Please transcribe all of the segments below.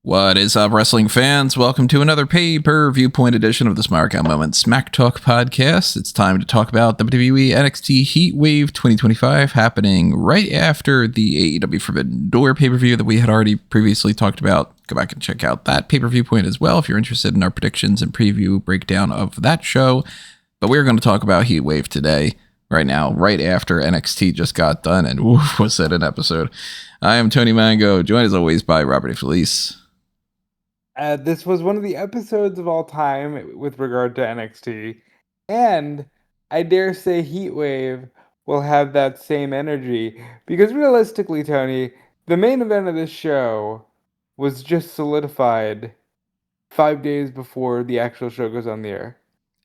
What is up, wrestling fans? Welcome to another Pay-Per-Viewpoint edition of the Smark Moment Smack Talk podcast. It's time to talk about WWE NXT HEATWAVE 2025 happening right after the AEW Forbidden Door pay-per-view that we had already previously talked about. Go back and check out that Pay-Per-Viewpoint as well if you're interested in our predictions and preview breakdown of that show. But we're going to talk about HEATWAVE today, right now, right after NXT just got done, and woof, was that an episode. I am Tony Mango, joined as always by Robert Felice. This was one of the episodes of all time with regard to NXT, and I dare say Heatwave will have that same energy, because realistically, Tony, the main event of this show was just solidified 5 days before the actual show goes on the air.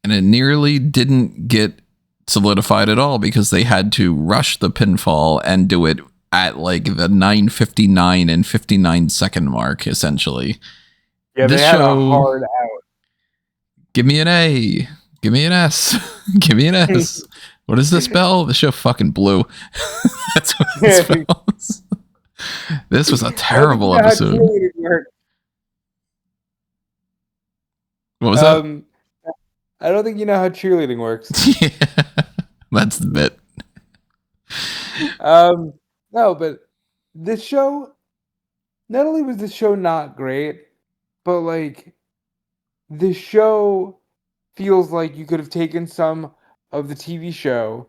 And it nearly didn't get solidified at all because they had to rush the pinfall and do it at like the 9:59 and 59 second mark, essentially. Yeah, this they had show, a hard out. Give me an A. Give me an S. Give me an S. What is this spell? The show fucking blew. That's what it spells. This was a terrible episode. What was that? I don't think you know how cheerleading works. Yeah, that's the bit. No, but this show, not only was the show not great, but like the show feels like you could have taken some of the TV show,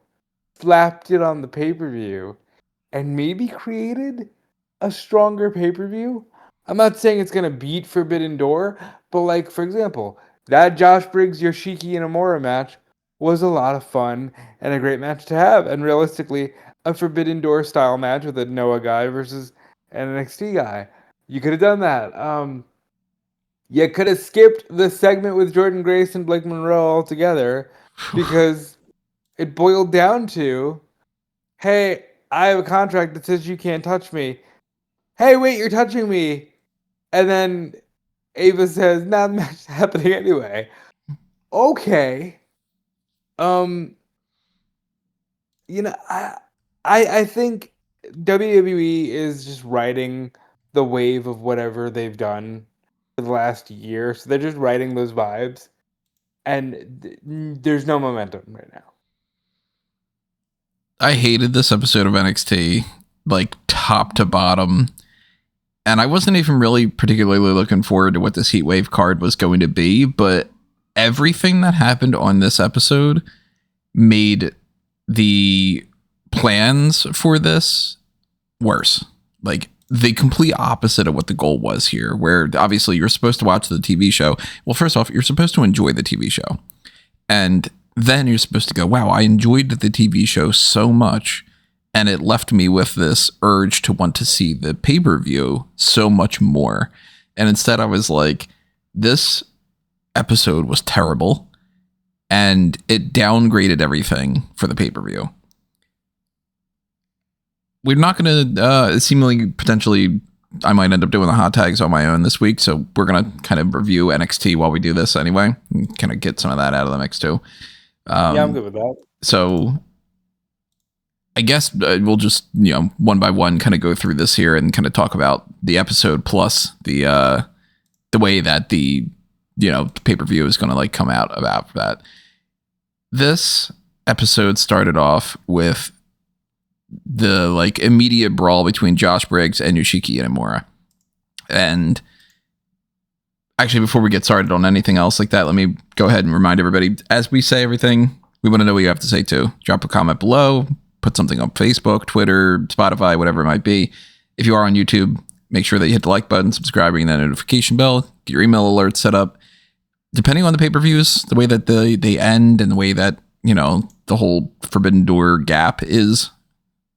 slapped it on the pay-per-view, and maybe created a stronger pay-per-view. I'm not saying it's gonna beat Forbidden Door, but like, for example, that Josh Briggs, Yoshiki, and Amora match was a lot of fun and a great match to have. And realistically, a Forbidden Door style match with a Noah guy versus an NXT guy. You could have done that. You could have skipped the segment with Jordynne Grace and Blake Monroe altogether because it boiled down to, hey, I have a contract that says you can't touch me. Hey, wait, you're touching me. And then Ava says, nah, the match is happening anyway. Okay. I think WWE is just riding the wave of whatever they've done for the last year. So they're just riding those vibes. And there's no momentum right now. I hated this episode of NXT, like top to bottom. And I wasn't even really particularly looking forward to what this Heatwave card was going to be, but everything that happened on this episode made the plans for this worse. Like the complete opposite of what the goal was here, where obviously you're supposed to watch the TV show. Well, first off, you're supposed to enjoy the TV show. And then you're supposed to go, wow, I enjoyed the TV show so much. And it left me with this urge to want to see the pay-per-view so much more. And instead I was like, this episode was terrible. And it downgraded everything for the pay-per-view. We're not going to, seemingly, potentially, I might end up doing the hot tags on my own this week. So we're going to kind of review NXT while we do this anyway. And kind of get some of that out of the mix too. Yeah, I'm good with that. So I guess we'll just, one by one kind of go through this here and kind of talk about the episode plus the way that the pay-per-view is going to like come out about that. This episode started off with the like immediate brawl between Josh Briggs and Yoshiki and Amora. And actually, before we get started on anything else like that, let me go ahead and remind everybody, as we say everything, we want to know what you have to say too. Drop a comment below, put something on Facebook, Twitter, Spotify, whatever it might be. If you are on YouTube, make sure that you hit the like button, subscribe, ring that notification bell, get your email alerts set up. Depending on the pay-per-views, the way that they end and the way that, the whole Forbidden Door gap is,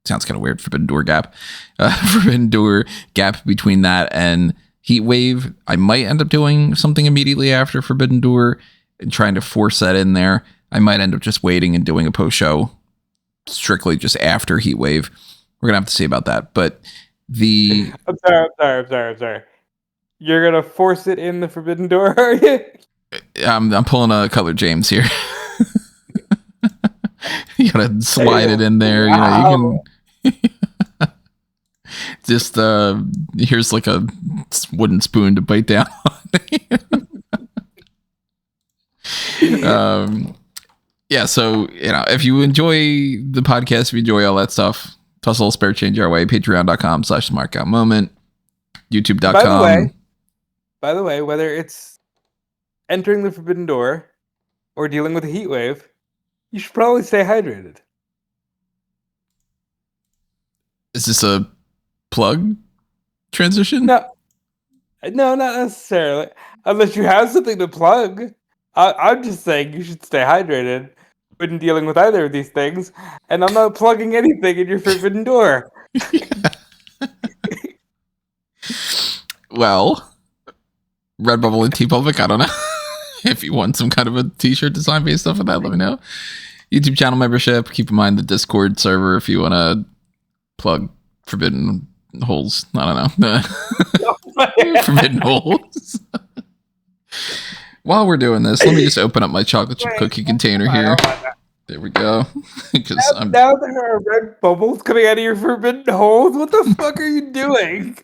sounds kind of weird, Forbidden Door gap. Forbidden Door gap between that and Heatwave. I might end up doing something immediately after Forbidden Door and trying to force that in there. I might end up just waiting and doing a post-show strictly just after Heatwave. We're going to have to see about that. But I'm sorry. You're going to force it in the Forbidden Door, are you? I'm pulling a Cutler James here. You gotta slide it in there. Wow. You can. Just here's like a wooden spoon to bite down on. Yeah, so if you enjoy the podcast, if you enjoy all that stuff, toss a little spare change our way. Patreon.com/SmarkOutMoment, YouTube.com. By the way, whether it's entering the forbidden door or dealing with a heat wave, you should probably stay hydrated. Is this a plug transition? No, not necessarily. Unless you have something to plug. I'm just saying you should stay hydrated when dealing with either of these things, and I'm not plugging anything in your forbidden door. Well, Redbubble and TeePublic, I don't know. If you want some kind of a t-shirt design based off of that, let me know. YouTube channel membership. Keep in mind the Discord server if you want to plug forbidden holes. I don't know. Forbidden holes. While we're doing this, let me just open up my chocolate chip cookie container here. There we go. Now there are red bubbles coming out of your forbidden holes. What the fuck are you doing?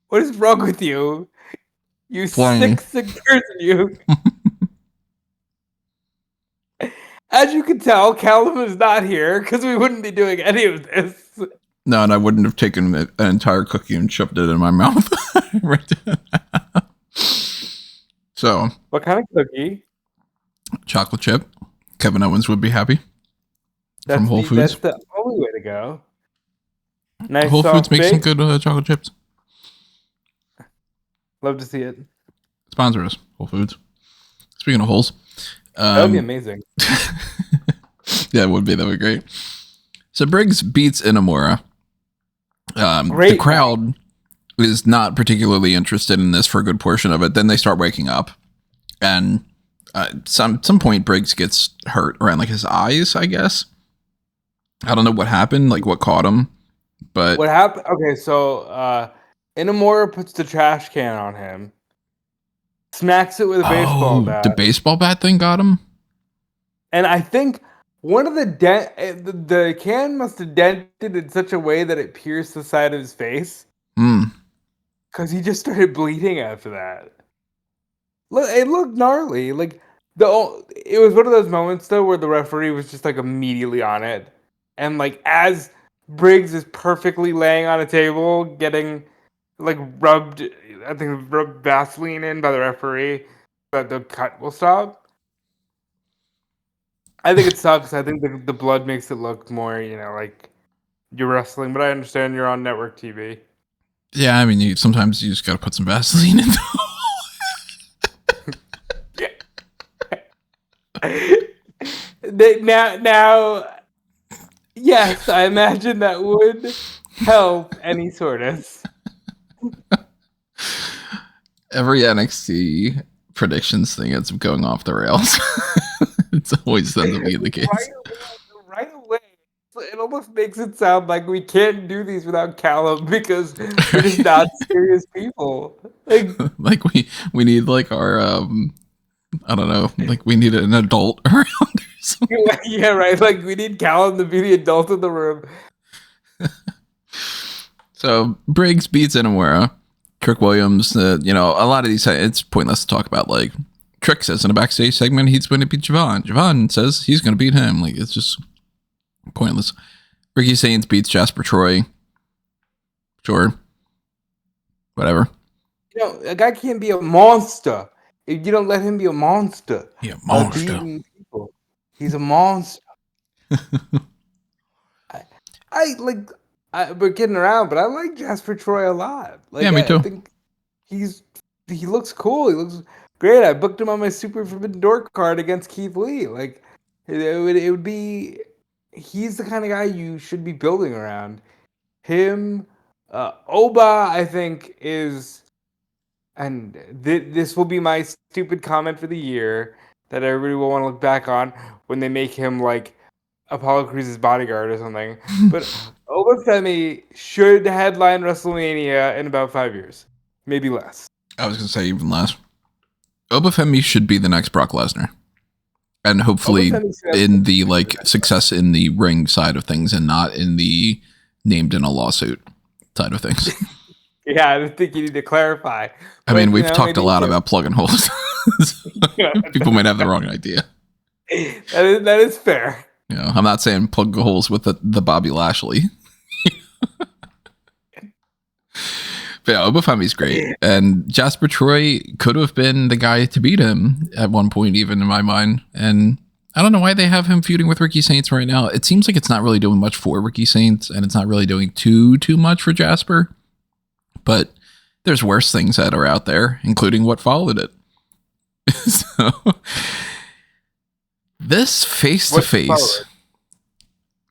What is wrong with you? You sick person, you. As you can tell, Callum is not here because we wouldn't be doing any of this. No, and I wouldn't have taken an entire cookie and shoved it in my mouth. So, what kind of cookie? Chocolate chip. Kevin Owens would be happy. From Whole Foods. That's the only way to go. Nice. Whole Foods makes some good chocolate chips. Love to see it. Sponsor us, Whole Foods. Speaking of holes. That would be amazing. Yeah, it would be. That would be great. So Briggs beats Inamura. Great. The crowd is not particularly interested in this for a good portion of it. Then they start waking up. And some point Briggs gets hurt around like his eyes, I guess. I don't know what happened, like what caught him. But what happened? Okay, so Inamura puts the trash can on him. Smacks it with a baseball bat. The baseball bat thing got him? And I think one of the can must have dented in such a way that it pierced the side of his face. Because he just started bleeding after that. Look, it looked gnarly. Like it was one of those moments though where the referee was just like immediately on it, and like as Briggs is perfectly laying on a table, getting like rubbed Vaseline in by the referee, that the cut will stop. I think it sucks. I think the blood makes it look more, like you're wrestling. But I understand you're on network TV. Yeah, I mean, sometimes you just gotta put some Vaseline in. Now, yes, I imagine that would help any soreness. Every NXT predictions thing ends up going off the rails. It's always tends to be the case. Right away, it almost makes it sound like we can't do these without Callum because we're just not serious people. Like we need like our I don't know, like we need an adult around or something. Yeah, right. Like we need Callum to be the adult in the room. So Briggs beats Inamura. Trick Williams, a lot of these, it's pointless to talk about. Like Trick says in a backstage segment, he's going to beat Javon. Javon says he's going to beat him. Like it's just pointless. Ricky Sainz beats Jasper Troy. Sure. Whatever. A guy can't be a monster if you don't let him be a monster. Yeah, monster. He's a monster. We're kidding around, but I like Jasper Troy a lot. Like, yeah, me too. I think he looks cool. He looks great. I booked him on my Super Forbidden Door card against Keith Lee. Like it would be. He's the kind of guy you should be building around. Him, Oba, I think is, and this will be my stupid comment for the year that everybody will want to look back on when they make him like Apollo Crews' bodyguard or something. But Oba Femi should headline WrestleMania in about 5 years. Maybe less. I was going to say even less. Oba Femi should be the next Brock Lesnar. And hopefully in the like success in the ring side of things and not in the named in a lawsuit side of things. Yeah, I think you need to clarify. I mean, we've talked a lot about plugging holes. People might have the wrong idea. That is fair. You know, I'm not saying plug holes with the Bobby Lashley. But yeah, Obafemi's great. And Jasper Troy could have been the guy to beat him at one point, even in my mind. And I don't know why they have him feuding with Ricky Saints right now. It seems like it's not really doing much for Ricky Saints, and it's not really doing too much for Jasper. But there's worse things that are out there, including what followed it. So this face-to-face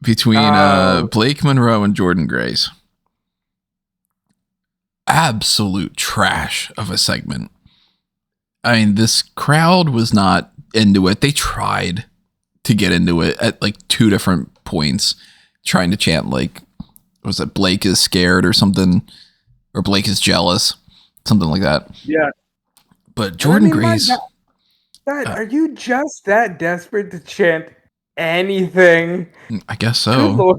between Blake Monroe and Jordynne Grace. Absolute trash of a segment. I mean, this crowd was not into it. They tried to get into it at like 2 different points, trying to chant like, was it Blake is scared or something, or Blake is jealous, something like that. Yeah. But Jordynne Grace, are you just that desperate to chant anything? I guess so.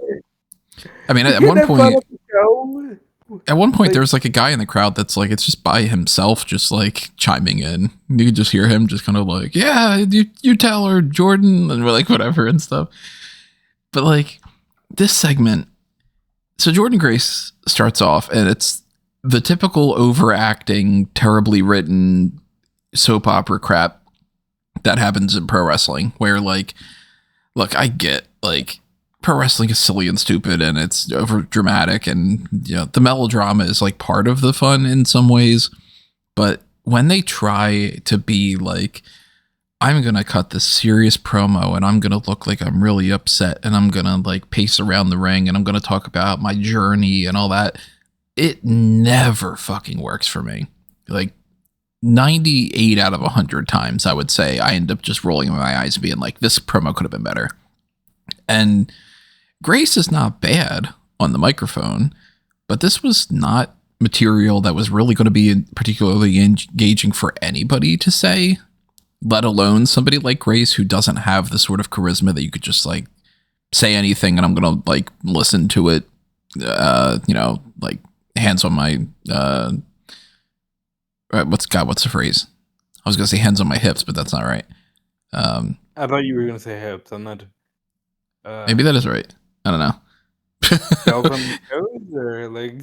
I mean, at one point. At one point, there was like a guy in the crowd that's like, it's just by himself, just like chiming in. You could just hear him just kind of like, yeah, you tell her, Jordynne, and we're like, whatever and stuff. But like this segment, so Jordynne Grace starts off and it's the typical overacting, terribly written soap opera crap that happens in pro wrestling, where like, look, I get like, pro wrestling is silly and stupid and it's over dramatic, and you know the melodrama is like part of the fun in some ways, but when they try to be like, I'm gonna cut this serious promo and I'm gonna look like I'm really upset and I'm gonna like pace around the ring and I'm gonna talk about my journey and all that, it never fucking works for me. Like 98 out of 100 times I would say I end up just rolling my eyes and being like, this promo could have been better. And Grace is not bad on the microphone, but this was not material that was really going to be particularly engaging for anybody to say, let alone somebody like Grace who doesn't have the sort of charisma that you could just like say anything and I'm going to like listen to it, you know, like hands on my, what's the phrase? I was going to say hands on my hips, but that's not right. I thought you were going to say hips. I'm not. Maybe that is right. I don't know. Or like,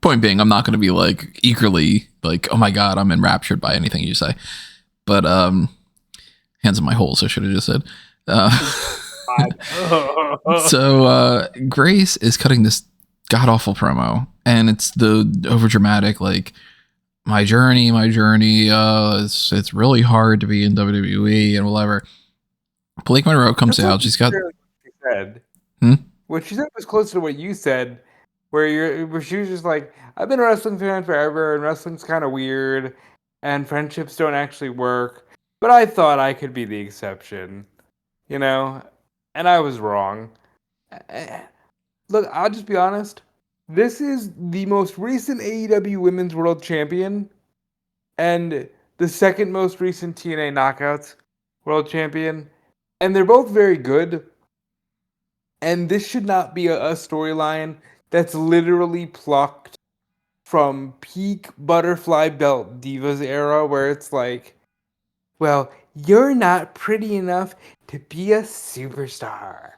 point being, I'm not going to be like eagerly like, oh my god, I'm enraptured by anything you say. But hands on my holes, I should have just said. So Grace is cutting this god awful promo, and it's the overdramatic like, my journey. It's really hard to be in WWE and whatever. Blake Monroe comes out. She's got. What she said was close to what you said, where she was just like, I've been a wrestling fan forever, and wrestling's kind of weird, and friendships don't actually work. But I thought I could be the exception, you know, and I was wrong. Look, I'll just be honest. This is the most recent AEW Women's World Champion, and the second most recent TNA Knockouts World Champion. And they're both very good. And this should not be a storyline that's literally plucked from peak butterfly belt divas era, where it's like, well, you're not pretty enough to be a superstar.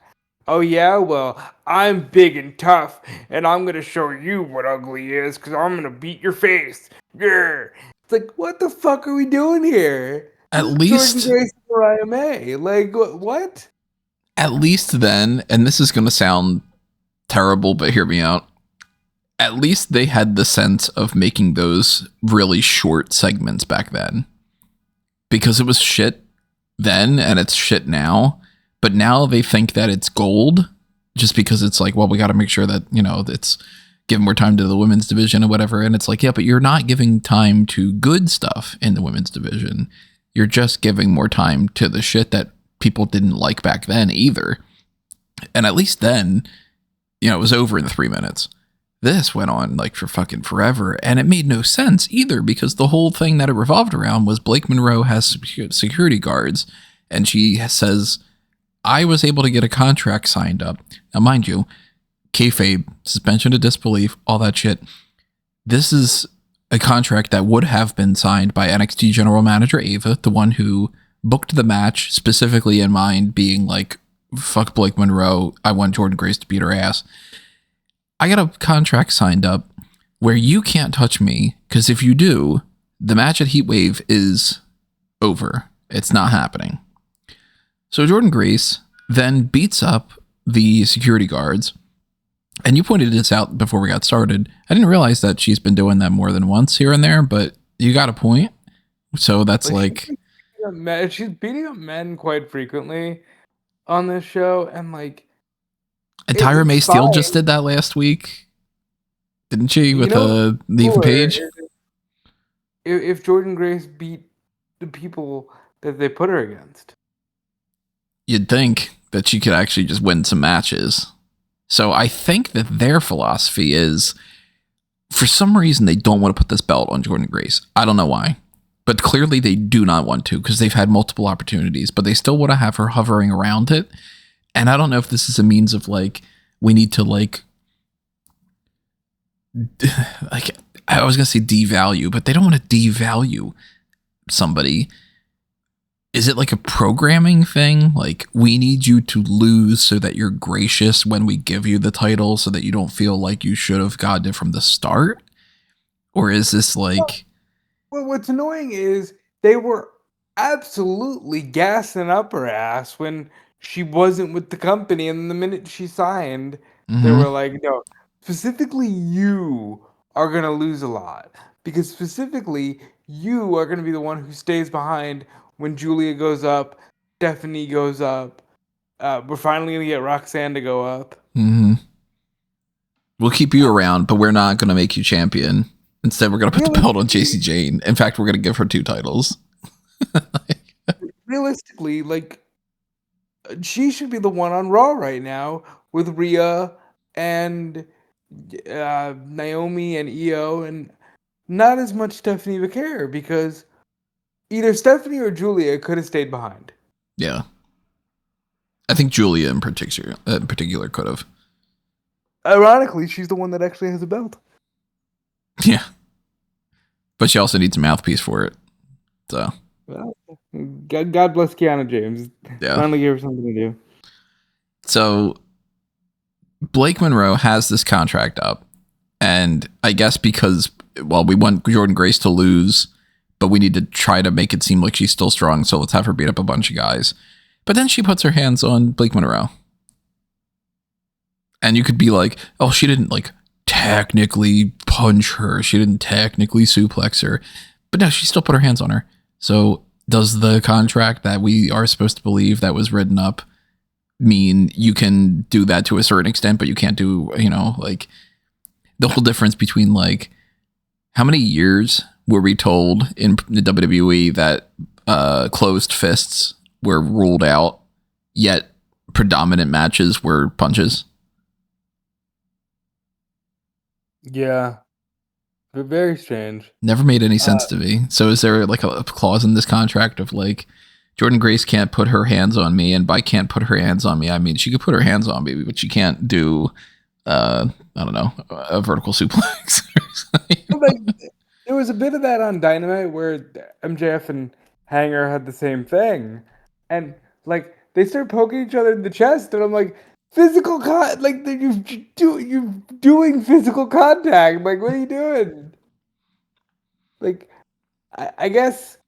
Oh yeah, well, I'm big and tough, and I'm gonna show you what ugly is, because I'm gonna beat your face. Yeah. It's like, what the fuck are we doing here? At least Mariah May. Like, what? At least then, and this is going to sound terrible, but hear me out. At least they had the sense of making those really short segments back then. Because it was shit then, and it's shit now. But now they think that it's gold, just because it's like, well, we got to make sure that, you know, it's giving more time to the women's division or whatever. And it's like, yeah, but you're not giving time to good stuff in the women's division. You're just giving more time to the shit that people didn't like back then either. And at least then, you know, it was over in 3 minutes. This went on like for fucking forever, and it made no sense either, because the whole thing that it revolved around was Blake Monroe has security guards, and she says, I was able to get a contract signed up. Now, mind you, kayfabe, suspension of disbelief, all that shit. This is a contract that would have been signed by NXT General Manager Ava, the one who booked the match specifically in mind, being like, fuck Blake Monroe, I want Jordynne Grace to beat her ass. I got a contract signed up where you can't touch me, because if you do, the match at Heatwave is over. It's not happening. So Jordynne Grace then beats up the security guards. And you pointed this out before we got started. I didn't realize that she's been doing that more than once here and there, but you got a point. So that's like she's beating up men quite frequently on this show, and like, and Tyra May Steele just did that last week, didn't she? With Nathan Page. If Jordynne Grace beat the people that they put her against, you'd think that she could actually just win some matches. So I think that their philosophy is, for some reason, they don't want to put this belt on Jordynne Grace. I don't know why, but clearly they do not want to, because they've had multiple opportunities, but they still want to have her hovering around it. And I don't know if this is a means of like, we need to like I was going to say devalue, but they don't want to devalue somebody. Is it like a programming thing? Like, we need you to lose so that you're gracious when we give you the title, so that you don't feel like you should have gotten it from the start? Or is this like... Well, what's annoying is they were absolutely gassing up her ass when she wasn't with the company, and the minute she signed, they were like, no, specifically you are going to lose a lot. Because specifically, you are going to be the one who stays behind when Julia goes up, Stephanie goes up. We're finally going to get Roxanne to go up. We'll keep you around, but we're not going to make you champion. Instead, we're going to put the belt on Jacy Jayne. In fact, we're going to give her 2 titles. Realistically, like, she should be the one on Raw right now with Rhea and Naomi and Io, and not as much Stephanie Vaquer, because either Stephanie or Julia could have stayed behind. Yeah. I think Julia in particular could have. Ironically, she's the one that actually has a belt. Yeah. But she also needs a mouthpiece for it. So. Well, God bless Kiana James. Yeah. Finally gave her something to do. So Blake Monroe has this contract up. And I guess because, well, we want Jordynne Grace to lose, but we need to try to make it seem like she's still strong, so let's have her beat up a bunch of guys. But then she puts her hands on Blake Monroe. And you could be like, oh, she didn't like technically punch her. She didn't technically suplex her. But no, she still put her hands on her. So does the contract that we are supposed to believe that was written up mean you can do that to a certain extent, but you can't do, you know, like the whole difference between like how many years were we told in the WWE that closed fists were ruled out, yet predominant matches were punches? Yeah. But very strange. Never made any sense to me. So is there like a clause in this contract of like, Jordynne Grace can't put her hands on me, and by can't put her hands on me, I mean she could put her hands on me, but she can't do I don't know, a vertical suplex or something. Like, there was a bit of that on Dynamite where MJF and Hanger had the same thing, and like they start poking each other in the chest, and I'm like, physical like you're doing physical contact. Like, what are you doing? Like, I guess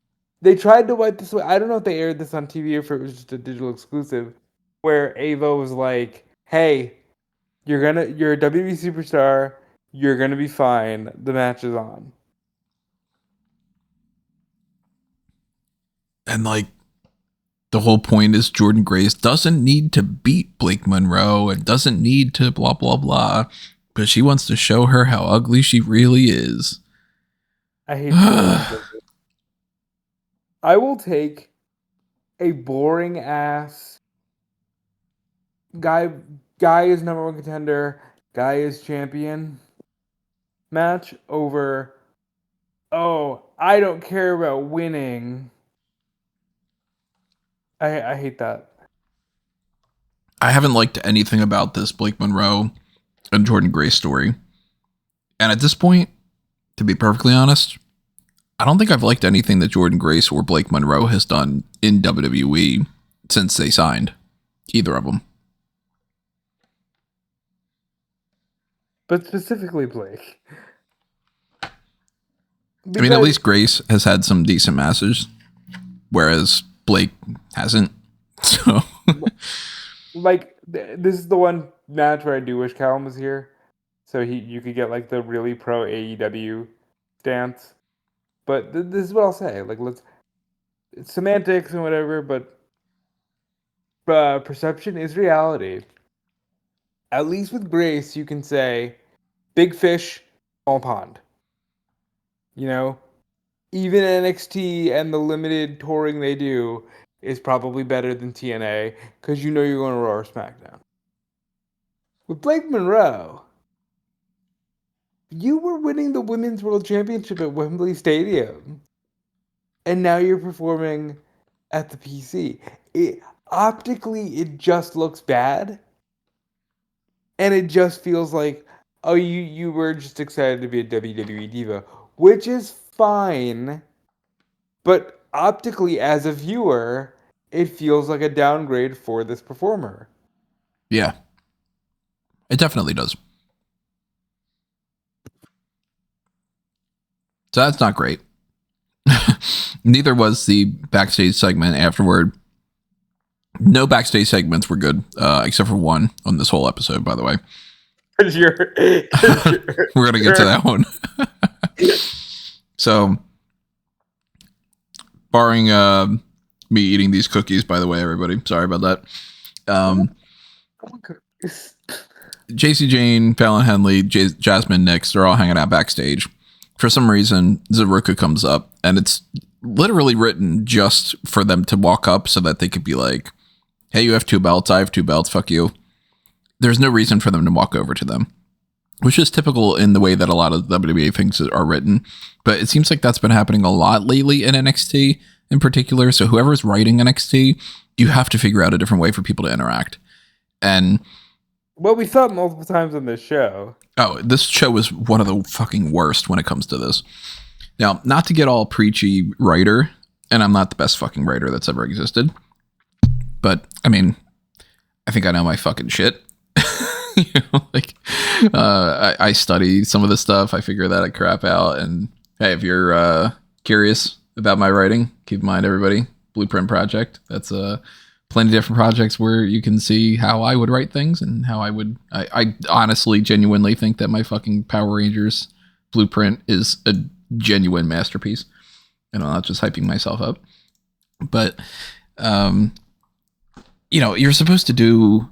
they tried to wipe this away. I don't know if they aired this on TV or if it was just a digital exclusive, where Ava was like, "Hey, you're a WWE superstar. You're gonna be fine. The match is on." And like the whole point is Jordynne Grace doesn't need to beat Blake Monroe and doesn't need to blah blah blah, but she wants to show her how ugly she really is. I hate I will take a boring ass guy is number 1 contender, guy is champion match over, oh, I don't care about winning. I hate that. I haven't liked anything about this Blake Monroe and Jordynne Grace story. And at this point, to be perfectly honest, I don't think I've liked anything that Jordynne Grace or Blake Monroe has done in WWE since they signed. Either of them. But specifically Blake. I mean, at least Grace has had some decent matches, whereas Blake hasn't. So, like, this is the one match where I do wish Callum was here, so you could get like the really pro AEW stance. But this is what I'll say. Like, it's semantics and whatever, but perception is reality. At least with Grace, you can say, big fish, small pond. You know, even NXT and the limited touring they do is probably better than TNA because you know you're going to Raw or SmackDown. With Blake Monroe, you were winning the Women's World Championship at Wembley Stadium, and now you're performing at the PC. Optically, it just looks bad, and it just feels like, oh, you were just excited to be a WWE diva, which is fine, but optically, as a viewer, it feels like a downgrade for this performer. yeah, it definitely does. So that's not great. Neither was the backstage segment afterward. No backstage segments were good, except for one on this whole episode, by the way. We're going to get to that one. So, barring me eating these cookies, by the way, everybody. Sorry about that. Jacy, Jayne, Fallon Henley, Jasmine, Nix, they're all hanging out backstage. For some reason, Zaruka comes up, and it's literally written just for them to walk up so that they could be like, hey, you have 2 belts, I have 2 belts, fuck you. There's no reason for them to walk over to them, which is typical in the way that a lot of WWE things are written. But it seems like that's been happening a lot lately in NXT in particular. So whoever's writing NXT, you have to figure out a different way for people to interact. And well, we saw it multiple times on this show. Oh, this show is one of the fucking worst when it comes to this. Now, not to get all preachy writer, and I'm not the best fucking writer that's ever existed, but I mean, I think I know my fucking shit. I study some of this stuff. I figure that crap out. And hey, if you're curious about my writing, keep in mind, everybody, Blueprint Project. That's plenty of different projects where you can see how I would write things and how I honestly, genuinely think that my fucking Power Rangers blueprint is a genuine masterpiece. And I'm not just hyping myself up. But, you're supposed to do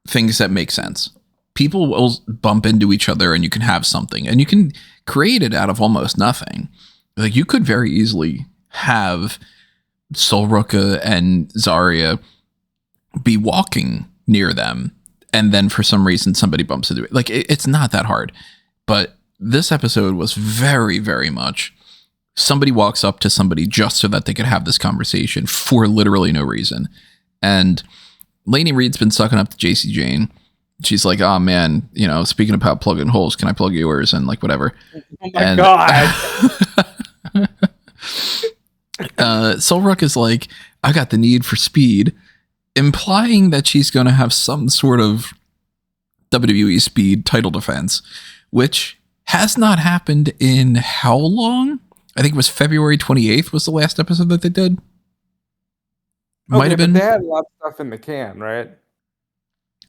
things that make sense. People will bump into each other and you can have something. And you can create it out of almost nothing. Like, you could very easily have Sol Ruka and Zarya be walking near them, and then for some reason somebody bumps into it. Like, it's not that hard. But this episode was very, very much somebody walks up to somebody just so that they could have this conversation for literally no reason. And Lainey Reed's been sucking up to Jacy Jayne. She's like, oh man, speaking about plugging holes, can I plug yours? And like, whatever. Oh my God. Solrook is like, I got the need for speed, implying that she's going to have some sort of WWE speed title defense, which has not happened in how long? I think it was February 28th was the last episode that they did. Might have been. They had a lot of stuff in the can, right?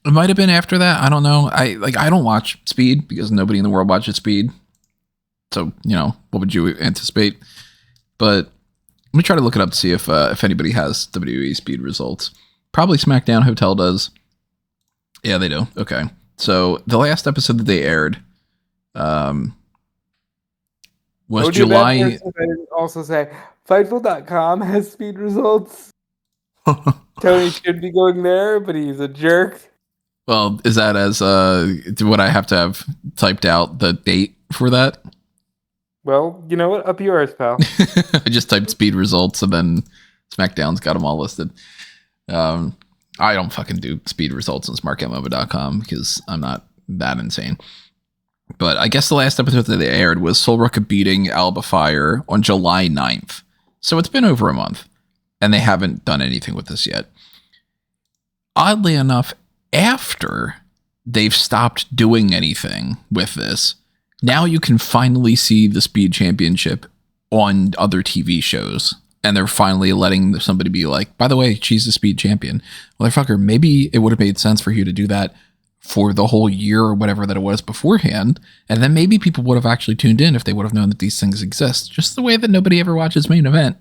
It might have been after that. I don't know. I don't watch Speed because nobody in the world watches Speed. So, what would you anticipate? But let me try to look it up to see if anybody has WWE Speed results. Probably SmackDown Hotel does. Yeah, they do. Okay. So the last episode that they aired was July. Also say Fightful.com has speed results. Tony should be going there, but he's a jerk. Well, is that as would I have to have typed out the date for that? Well, you know what? Up yours, pal. I just typed speed results and then SmackDown's got them all listed. I don't fucking do speed results on smarkmova.com because I'm not that insane. But I guess the last episode that they aired was Soul Ruka beating Alba Fire on July 9th. So it's been over a month, and they haven't done anything with this yet. Oddly enough, after they've stopped doing anything with this, now you can finally see the Speed Championship on other TV shows. And they're finally letting somebody be like, by the way, she's the Speed Champion. Motherfucker, maybe it would have made sense for you to do that for the whole year or whatever that it was beforehand. And then maybe people would have actually tuned in if they would have known that these things exist. Just the way that nobody ever watches Main Event.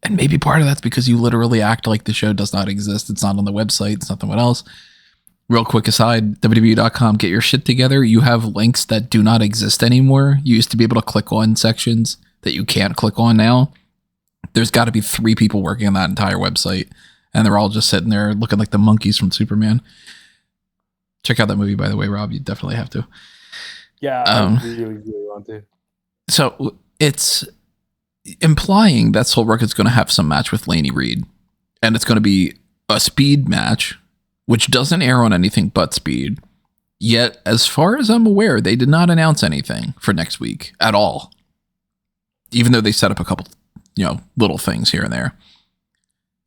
And maybe part of that's because you literally act like the show does not exist. It's not on the website. It's nothing else. Real quick aside, WWE.com, get your shit together. You have links that do not exist anymore. You used to be able to click on sections that you can't click on now. There's got to be 3 people working on that entire website. And they're all just sitting there looking like the monkeys from Superman. Check out that movie, by the way, Rob. You definitely have to. Yeah, I really want to. So it's implying that Soul Ruka is going to have some match with Laney Reed. And it's going to be a speed match, which doesn't air on anything but Speed. Yet, as far as I'm aware, they did not announce anything for next week at all. Even though they set up a couple, little things here and there.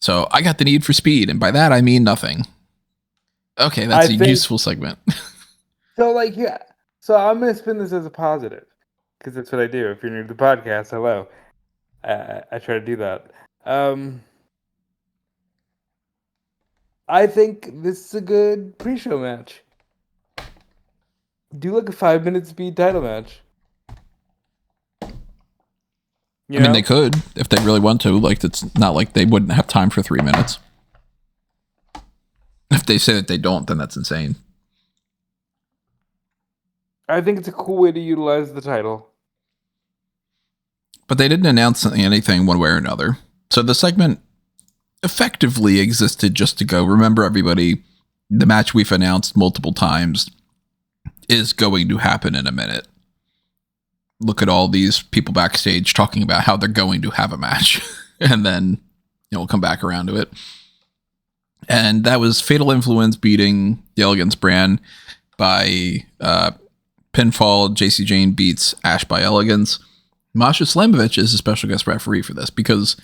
So I got the need for speed, and by that I mean nothing. Okay, that's a useful segment. So I'm going to spin this as a positive, because that's what I do. If you're new to the podcast, hello. I try to do that. I think this is a good pre-show match. Do like a 5-minute speed title match. I mean, they could, if they really want to. Like, it's not like they wouldn't have time for 3 minutes. If they say that they don't, then that's insane. I think it's a cool way to utilize the title. But they didn't announce anything one way or another. So the segment effectively existed just to go, remember everybody, the match we've announced multiple times is going to happen in a minute. Look at all these people backstage talking about how they're going to have a match. And then we'll come back around to it. And that was Fatal Influence beating the Elegance brand by pinfall. Jacy Jayne beats Ash by Elegance. Masha Slamovich is a special guest referee for this because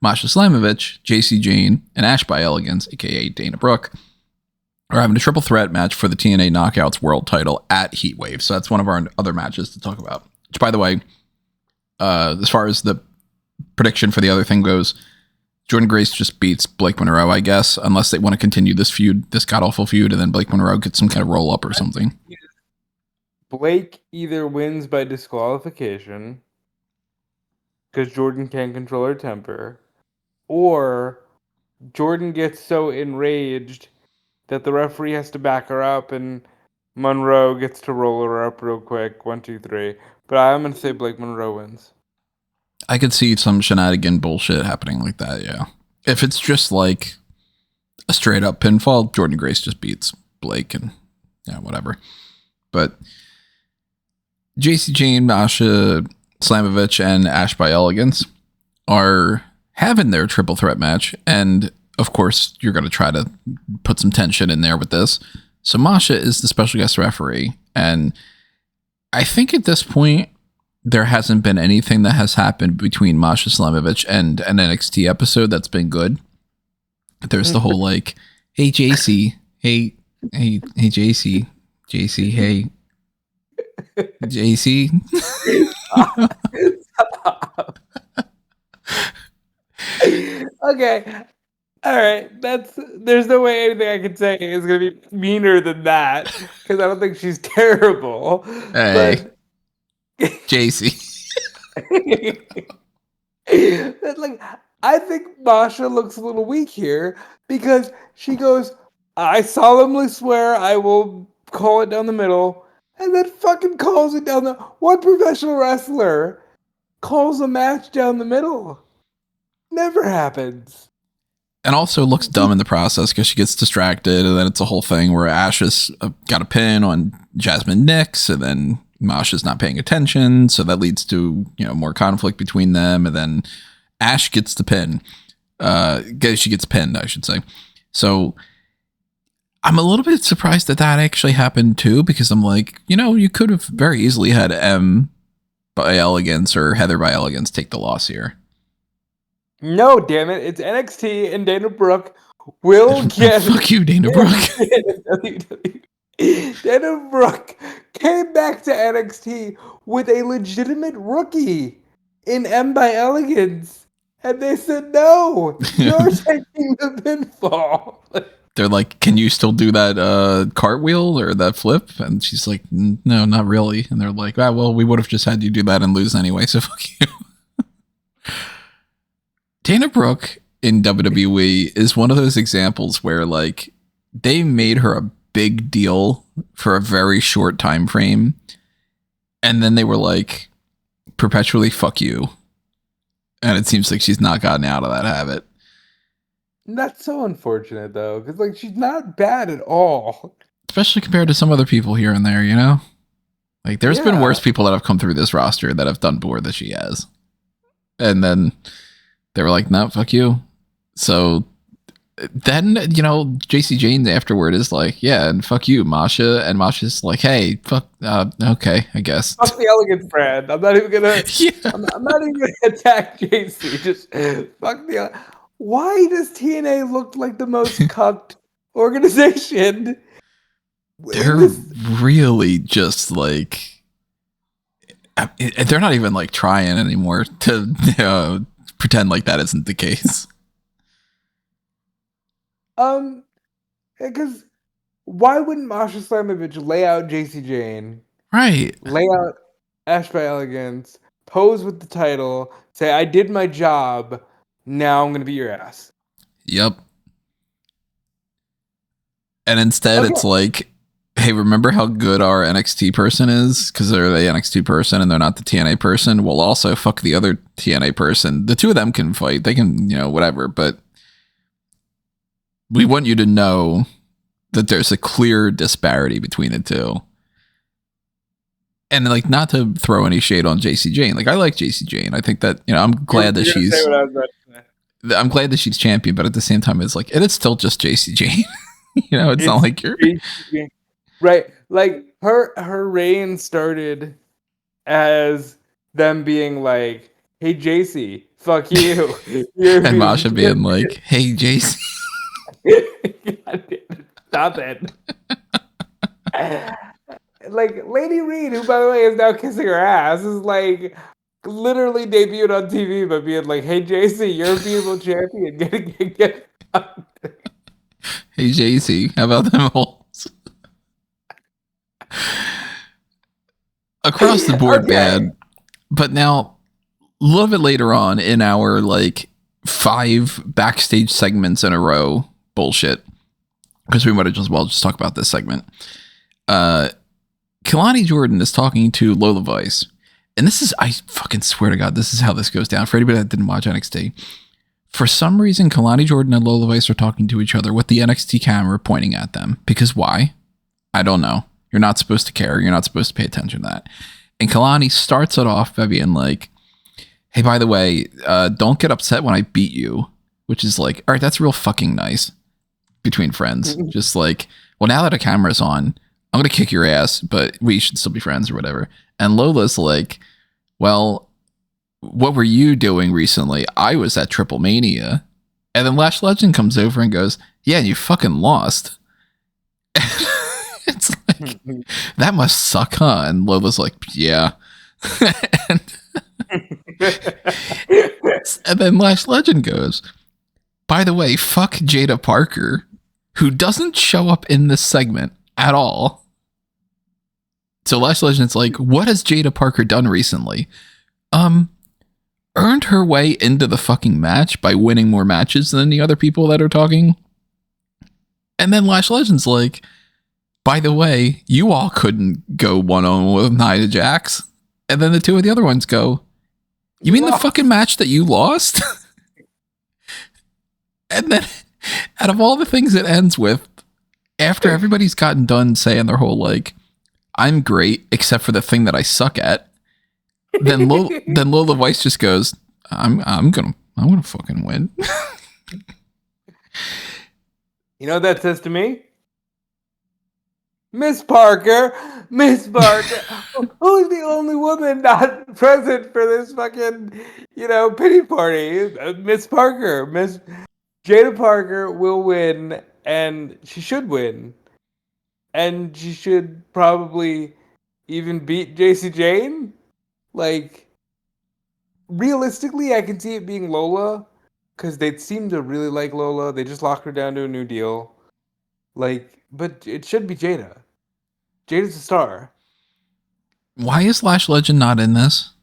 Masha Slamovich, Jacy Jayne, and Ash by Elegance, aka Dana Brooke, are having a triple threat match for the TNA Knockouts World title at Heatwave. So that's one of our other matches to talk about. Which, by the way, as far as the prediction for the other thing goes, Jordynne Grace just beats Blake Monroe, I guess, unless they want to continue this feud, this god-awful feud, and then Blake Monroe gets some kind of roll-up or something. Blake either wins by disqualification, because Jordynne can't control her temper, or Jordynne gets so enraged that the referee has to back her up, and Monroe gets to roll her up real quick. 1, 2, 3. But I'm going to say Blake Monroe wins. I could see some shenanigan bullshit happening like that, yeah. If it's just like a straight up pinfall, Jordynne Grace just beats Blake and whatever. But Jacy Jayne, Masha Slamovich, and Ash by Elegance are having their triple threat match. And of course, you're going to try to put some tension in there with this. So Masha is the special guest referee. And I think at this point, there hasn't been anything that has happened between Masha Slamovich and an NXT episode that's been good. There's the whole like, hey Jacy, hey Jacy, hey Jacy. Okay. All right. There's no way anything I can say is going to be meaner than that, because I don't think she's terrible. Hey. Jacy. I think Masha looks a little weak here because she goes, I solemnly swear I will call it down the middle, and then fucking calls it down the... What professional wrestler calls a match down the middle? Never happens. And also looks dumb in the process because she gets distracted, and then it's a whole thing where Ash has got a pin on Jasmine Nix, and then Masha's not paying attention, so that leads to more conflict between them, and then Ash gets the pin. She gets pinned, I should say. So I'm a little bit surprised that actually happened too, because I'm like, you could have very easily had M by Elegance or Heather by Elegance take the loss here. No, damn it. It's NXT and Dana Brooke will get... Fuck you, Dana Brooke. Dana Brooke came back to NXT with a legitimate rookie in M by Elegance. And they said, no, you're taking the pinfall. They're like, can you still do that cartwheel or that flip? And she's like, no, not really. And they're like, well, we would have just had you do that and lose anyway, so fuck you. Dana Brooke in WWE is one of those examples where, like, they made her a big deal for a very short time frame, and then they were like, perpetually fuck you. And it seems like she's not gotten out of that habit. That's so unfortunate, though, because, like, she's not bad at all. Especially compared to some other people here and there, Like, there's been worse people that have come through this roster that have done more than she has. And then they were like, no, fuck you. So then, Jacy Jayne afterward is like, yeah, and fuck you, Masha. And Masha's like, hey, fuck, okay, I guess. Fuck the Elegance brand. I'm not even gonna. I'm not even gonna attack Jacy. Just fuck the. Why does TNA look like the most cucked organization? They're really just like, they're not even like trying anymore to pretend like that isn't the case. Because why wouldn't Masha Slamovich lay out Jacy Jayne? Right. Lay out Ash by Elegance, pose with the title, say, I did my job, now I'm going to beat your ass. Yep. And instead it's like, hey, remember how good our NXT person is? Because they're the NXT person and they're not the TNA person. Well, also fuck the other TNA person. The two of them can fight. They can, whatever. But we want you to know that there's a clear disparity between the two. And like, not to throw any shade on Jacy Jayne. Like, I like Jacy Jayne. I think that, I'm glad that I'm glad that she's champion, but at the same time, it's like, it's still just Jacy Jayne. It's not like you're right. Like her reign started as them being like, hey, Jacy, fuck you. And Masha being like, hey, Jacy. Stop it. Like, Lady Reed, who, by the way, is now kissing her ass, is like literally debuted on TV by being like, hey, Jacy, you're a beautiful champion. Get Hey, Jacy, how about them holes? Across the board, bad. But now, a little bit later on in our, like, 5 backstage segments in a row bullshit, because we might as well just talk about this segment. Kelani Jordynne is talking to Lola Vice. And this is, I fucking swear to God, this is how this goes down. For anybody that didn't watch NXT. For some reason, Kelani Jordynne and Lola Vice are talking to each other with the NXT camera pointing at them. Because why? I don't know. You're not supposed to care. You're not supposed to pay attention to that. And Kelani starts it off by being like, hey, by the way, don't get upset when I beat you. Which is like, all right, that's real fucking nice. Between friends. Just like, well, now that a camera's on, I'm going to kick your ass, but we should still be friends or whatever. And Lola's like, well, what were you doing recently? I was at Triple Mania. And then Lash Legend comes over and goes, yeah, you fucking lost. It's like, that must suck, huh? And Lola's like, yeah. and then Lash Legend goes, by the way, fuck Jaida Parker, who doesn't show up in this segment at all. So Lash Legend's like, what has Jaida Parker done recently? Earned her way into the fucking match by winning more matches than the other people that are talking. And then Lash Legend's like, by the way, you all couldn't go one-on-one with Nia Jax. And then the two of the other ones go, you mean the fucking match that you lost? And then, out of all the things it ends with, after everybody's gotten done saying their whole, like, I'm great, except for the thing that I suck at, then Lola Vice just goes, I'm gonna fucking win. You know what that says to me? Miss Parker, Who's the only woman not present for this fucking, pity party? Miss Parker. Miss Jaida Parker will win, and she should win. And she should probably even beat Jayne. Like, realistically, I can see it being Lola, because they seem to really like Lola. They just locked her down to a new deal. But it should be Jaida. Jaida's a star. Why is Lash Legend not in this?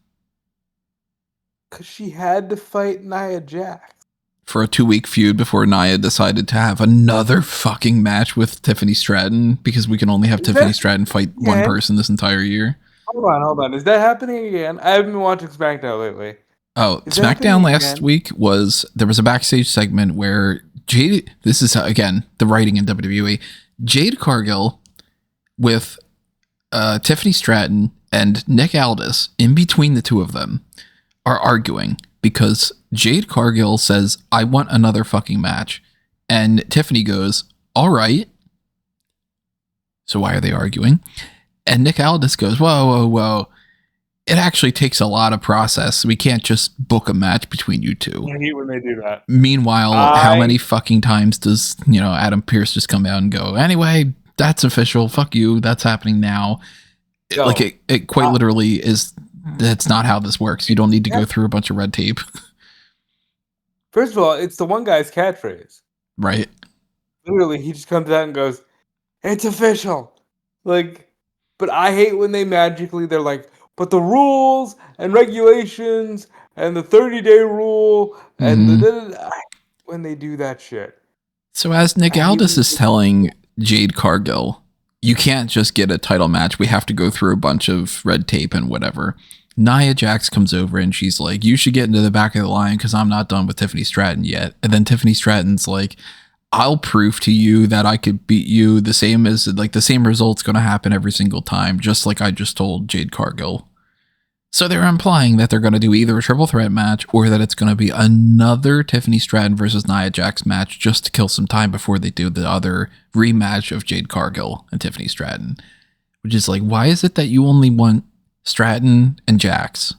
Because she had to fight Nia Jax. For a 2-week feud before Nia decided to have another fucking match with Tiffany Stratton, because we can only have Tiffany Stratton fight one person this entire year. Hold on. Is that happening again? I haven't been watching SmackDown lately. Oh, SmackDown last week there was a backstage segment where this is, again, the writing in WWE, Jade Cargill with Tiffany Stratton and Nick Aldis, in between the two of them, are arguing because Jade Cargill says, I want another fucking match. And Tiffany goes, all right. So why are they arguing? And Nick Aldis goes, whoa. It actually takes a lot of process. We can't just book a match between you two. I hate when they do that. Meanwhile, how many fucking times does, Adam Pearce just come out and go, anyway, that's official. Fuck you. That's happening now. It quite literally is. That's not how this works. You don't need to go through a bunch of red tape. First of all, it's the one guy's catchphrase. Right. Literally, he just comes out and goes, it's official. But I hate when they're like, but the rules and regulations and the 30-day rule and when they do that shit. So as Nick Aldis is telling Jade Cargill, you can't just get a title match. We have to go through a bunch of red tape and whatever. Nia Jax comes over and she's like, you should get into the back of the line because I'm not done with Tiffany Stratton yet. And then Tiffany Stratton's like, I'll prove to you that I could beat you. The same result's going to happen every single time, just like I just told Jade Cargill. So they're implying that they're going to do either a triple threat match or that it's going to be another Tiffany Stratton versus Nia Jax match just to kill some time before they do the other rematch of Jade Cargill and Tiffany Stratton. Which is like, why is it that you only want Stratton and Jax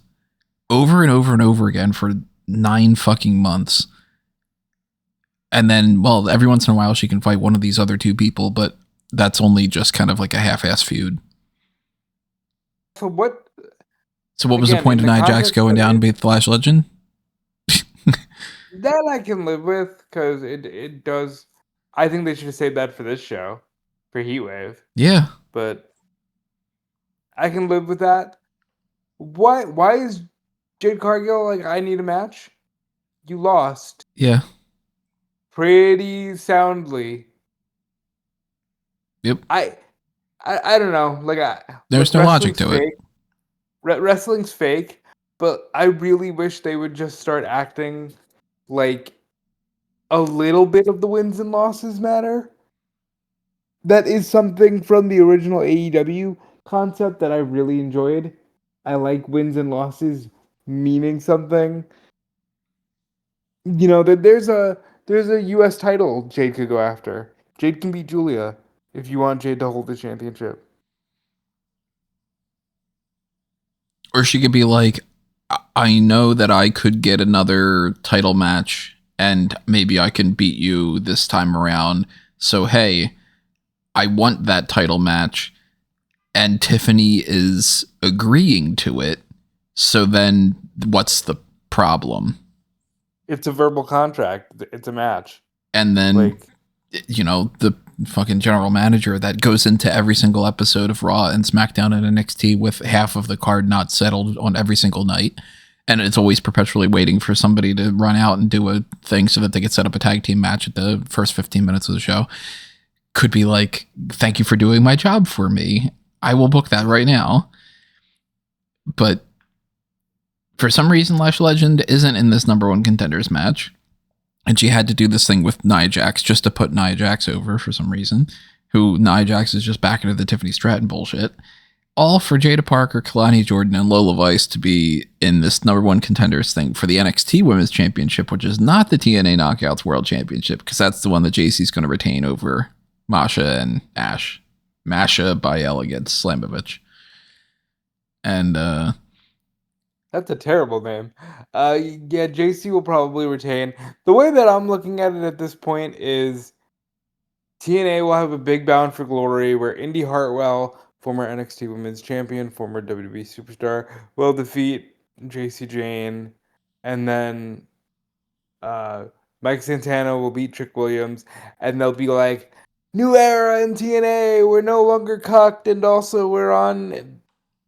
over and over and over again for 9 fucking months? And then, well, every once in a while she can fight one of these other 2 people, but that's only just kind of like a half-ass feud. So what was the point of Nia Jax going down and beat the Lash Legend? That I can live with, because it does. I think they should have saved that for this show, for Heatwave. Yeah. But I can live with that. Why is Jade Cargill like, I need a match? You lost. Yeah. Pretty soundly. Yep. I don't know. There's no logic to it. Wrestling's fake, but I really wish they would just start acting like a little bit of the wins and losses matter. That is something from the original AEW concept that I really enjoyed. I like wins and losses meaning something. That there's a US title Jade could go after. Jade can beat Julia if you want Jade to hold the championship. Or she could be like, I know that I could get another title match and maybe I can beat you this time around. So, hey, I want that title match. And Tiffany is agreeing to it. So then what's the problem? It's a verbal contract. It's a match. And then, the fucking general manager that goes into every single episode of Raw and SmackDown and NXT with half of the card not settled on every single night. And it's always perpetually waiting for somebody to run out and do a thing so that they could set up a tag team match at the first 15 minutes of the show. Could be like, thank you for doing my job for me. I will book that right now. But for some reason, Lash Legend isn't in this number 1 contenders match. And she had to do this thing with Nia Jax just to put Nia Jax over for some reason. Who Nia Jax is just back into the Tiffany Stratton bullshit. All for Jaida Parker, Kelani, Jordynne, and Lola Vice to be in this number 1 contenders thing for the NXT Women's Championship, which is not the TNA Knockouts World Championship, because that's the one that Jacy's going to retain over Masha and Ash. Masha by Elegance, Slamovich. And That's a terrible name. Yeah, Jacy will probably retain. The way that I'm looking at it at this point is TNA will have a big Bound for Glory where Indy Hartwell, former NXT Women's Champion, former WWE Superstar, will defeat Jayne, and then Mike Santana will beat Trick Williams, and they'll be like, "New era in TNA. We're no longer cucked, and also we're on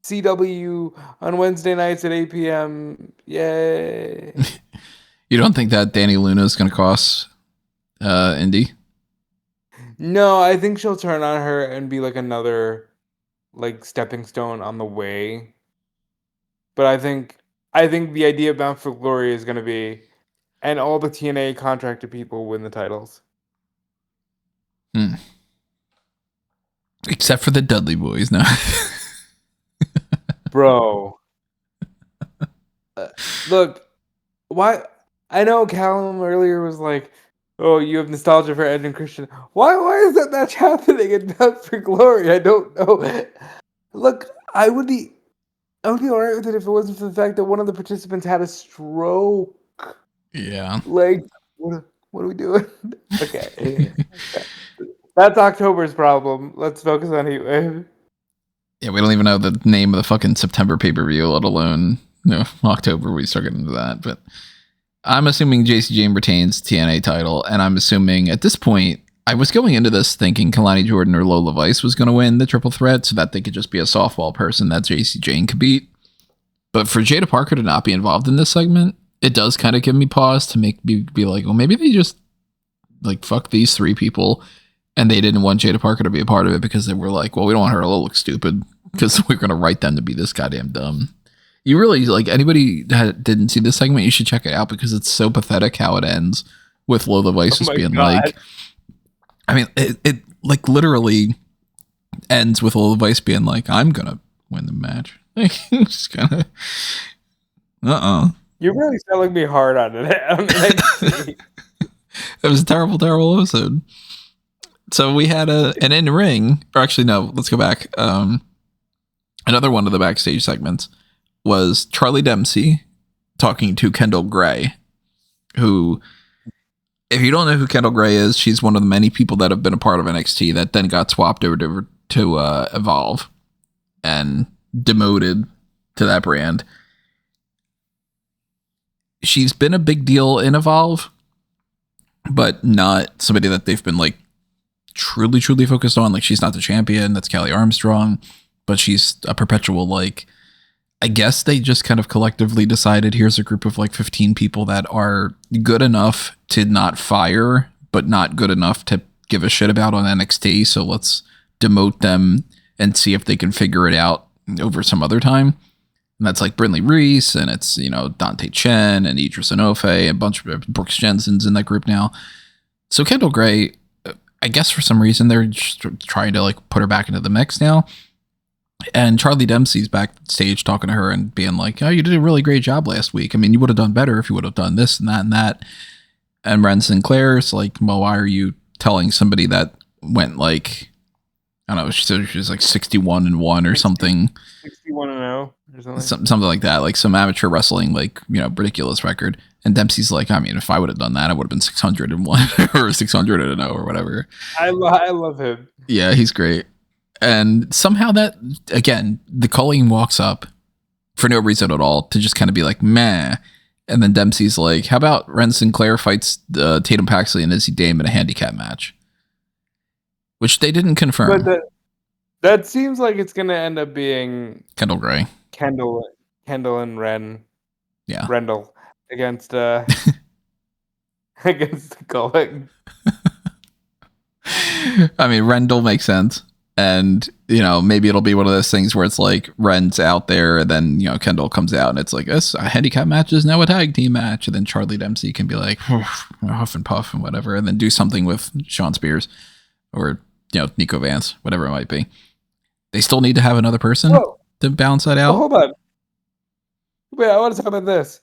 CW on Wednesday nights at 8 p.m. Yay!" you don't think that Danny Luna is going to cost Indy? No, I think she'll turn on her and be like another like stepping stone on the way. But I think the idea of Bound for Glory is going to be, and all the TNA contracted people win the titles. Except for the Dudley Boys, no. Bro. Look, why? I know Callum earlier was like, "Oh, you have nostalgia for Ed and Christian." Why is that match happening in Bound for Glory? I don't know. Look, I would be alright with it if it wasn't for the fact that one of the participants had a stroke. Yeah. Like, what are we doing? Okay. That's October's problem. Let's focus on Heatwave. Yeah, we don't even know the name of the fucking September pay-per-view, let alone October we start getting into that. But I'm assuming Jacy Jayne retains TNA title, and I'm assuming at this point, I was going into this thinking Kelani Jordynne or Lola Vice was going to win the triple threat so that they could just be a softball person that Jacy Jayne could beat. But for Jaida Parker to not be involved in this segment, it does kind of give me pause to make me be like, well, maybe they just like fuck these three people, and they didn't want Jaida Parker to be a part of it because they were like, well, we don't want her to look stupid because we're going to write them to be this goddamn dumb. You really, like, anybody that didn't see this segment, you should check it out because it's so pathetic how it ends with Lola Vice just being God. Like, I mean, it like literally ends with Lola Vice being like, I'm going to win the match. Just kind of, You're really selling me hard on it. It was a terrible, terrible episode. So we had an in-ring, or actually, no, let's go back. Another one of the backstage segments was Charlie Dempsey talking to Kendall Gray, who, if you don't know who Kendall Gray is, she's one of the many people that have been a part of NXT that then got swapped over to Evolve and demoted to that brand. She's been a big deal in Evolve, but not somebody that they've been like truly focused on. Like, she's not the champion. That's Kelly Armstrong, but she's a perpetual, like, I guess they just kind of collectively decided here's a group of like 15 people that are good enough to not fire, but not good enough to give a shit about on NXT. So let's demote them and see if they can figure it out over some other time. And that's like Brinley Reese, and it's, Dante Chen and Idris Enofe, a bunch of Brooks Jensen's in that group now. So Kendall Gray, I guess for some reason they're just trying to like put her back into the mix now. And Charlie Dempsey's backstage talking to her and being like, "Oh, you did a really great job last week. I mean, you would have done better if you would have done this and that and that." And Ren Sinclair's like, "Well, why are you telling somebody that went like, I don't know, she said she was like 61-1 or something. 61-0 or something. Something like that, like some amateur wrestling, like, ridiculous record." And Dempsey's like, I mean, if I would have done that, I would have been 601 or 600 or whatever. I love him. Yeah, he's great. And somehow that, again, the Colleen walks up for no reason at all to just kind of be like, meh. And then Dempsey's like, how about Ren Sinclair fights Tatum Paxley and Izzy Dame in a handicap match? Which they didn't confirm. But that seems like it's going to end up being Kendall Gray. Kendall and Ren. Yeah. Rendell against against Colleen. I mean, Rendell makes sense. And, maybe it'll be one of those things where it's like Ren's out there and then, Kendall comes out and it's like, a handicap match is now a tag team match. And then Charlie Dempsey can be like, huff and puff and whatever, and then do something with Sean Spears or, Nico Vance, whatever it might be. They still need to have another person to balance that out. Hold on. Wait, I want to talk about this.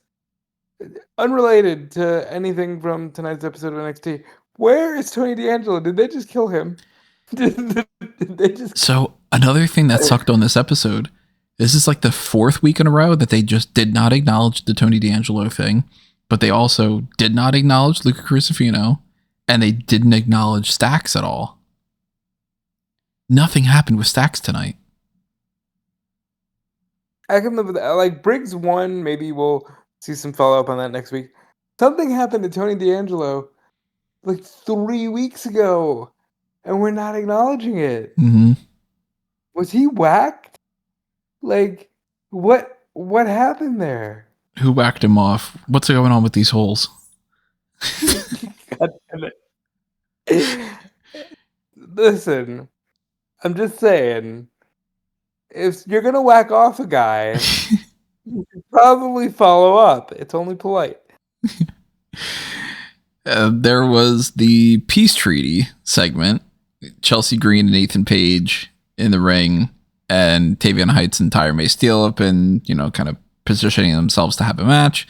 Unrelated to anything from tonight's episode of NXT. Where is Tony D'Angelo? Did they just kill him? They just So another thing that sucked on this episode, this is like the 4th week in a row that they just did not acknowledge the Tony D'Angelo thing, but they also did not acknowledge Luca Crucifino, and they didn't acknowledge Stax at all. Nothing happened with Stax tonight. I can live with that. Like Briggs won, maybe we'll see some follow up on that next week. Something happened to Tony D'Angelo like 3 weeks ago, and we're not acknowledging it. Mm-hmm. Was he whacked? Like, what happened there? Who whacked him off? What's going on with these holes? God damn it. Listen, I'm just saying, if you're gonna whack off a guy, you should probably follow up. It's only polite. There was the peace treaty segment. Chelsea Green and Ethan Page in the ring, and Tavion Heights and Tyra May Steele have been, kind of positioning themselves to have a match.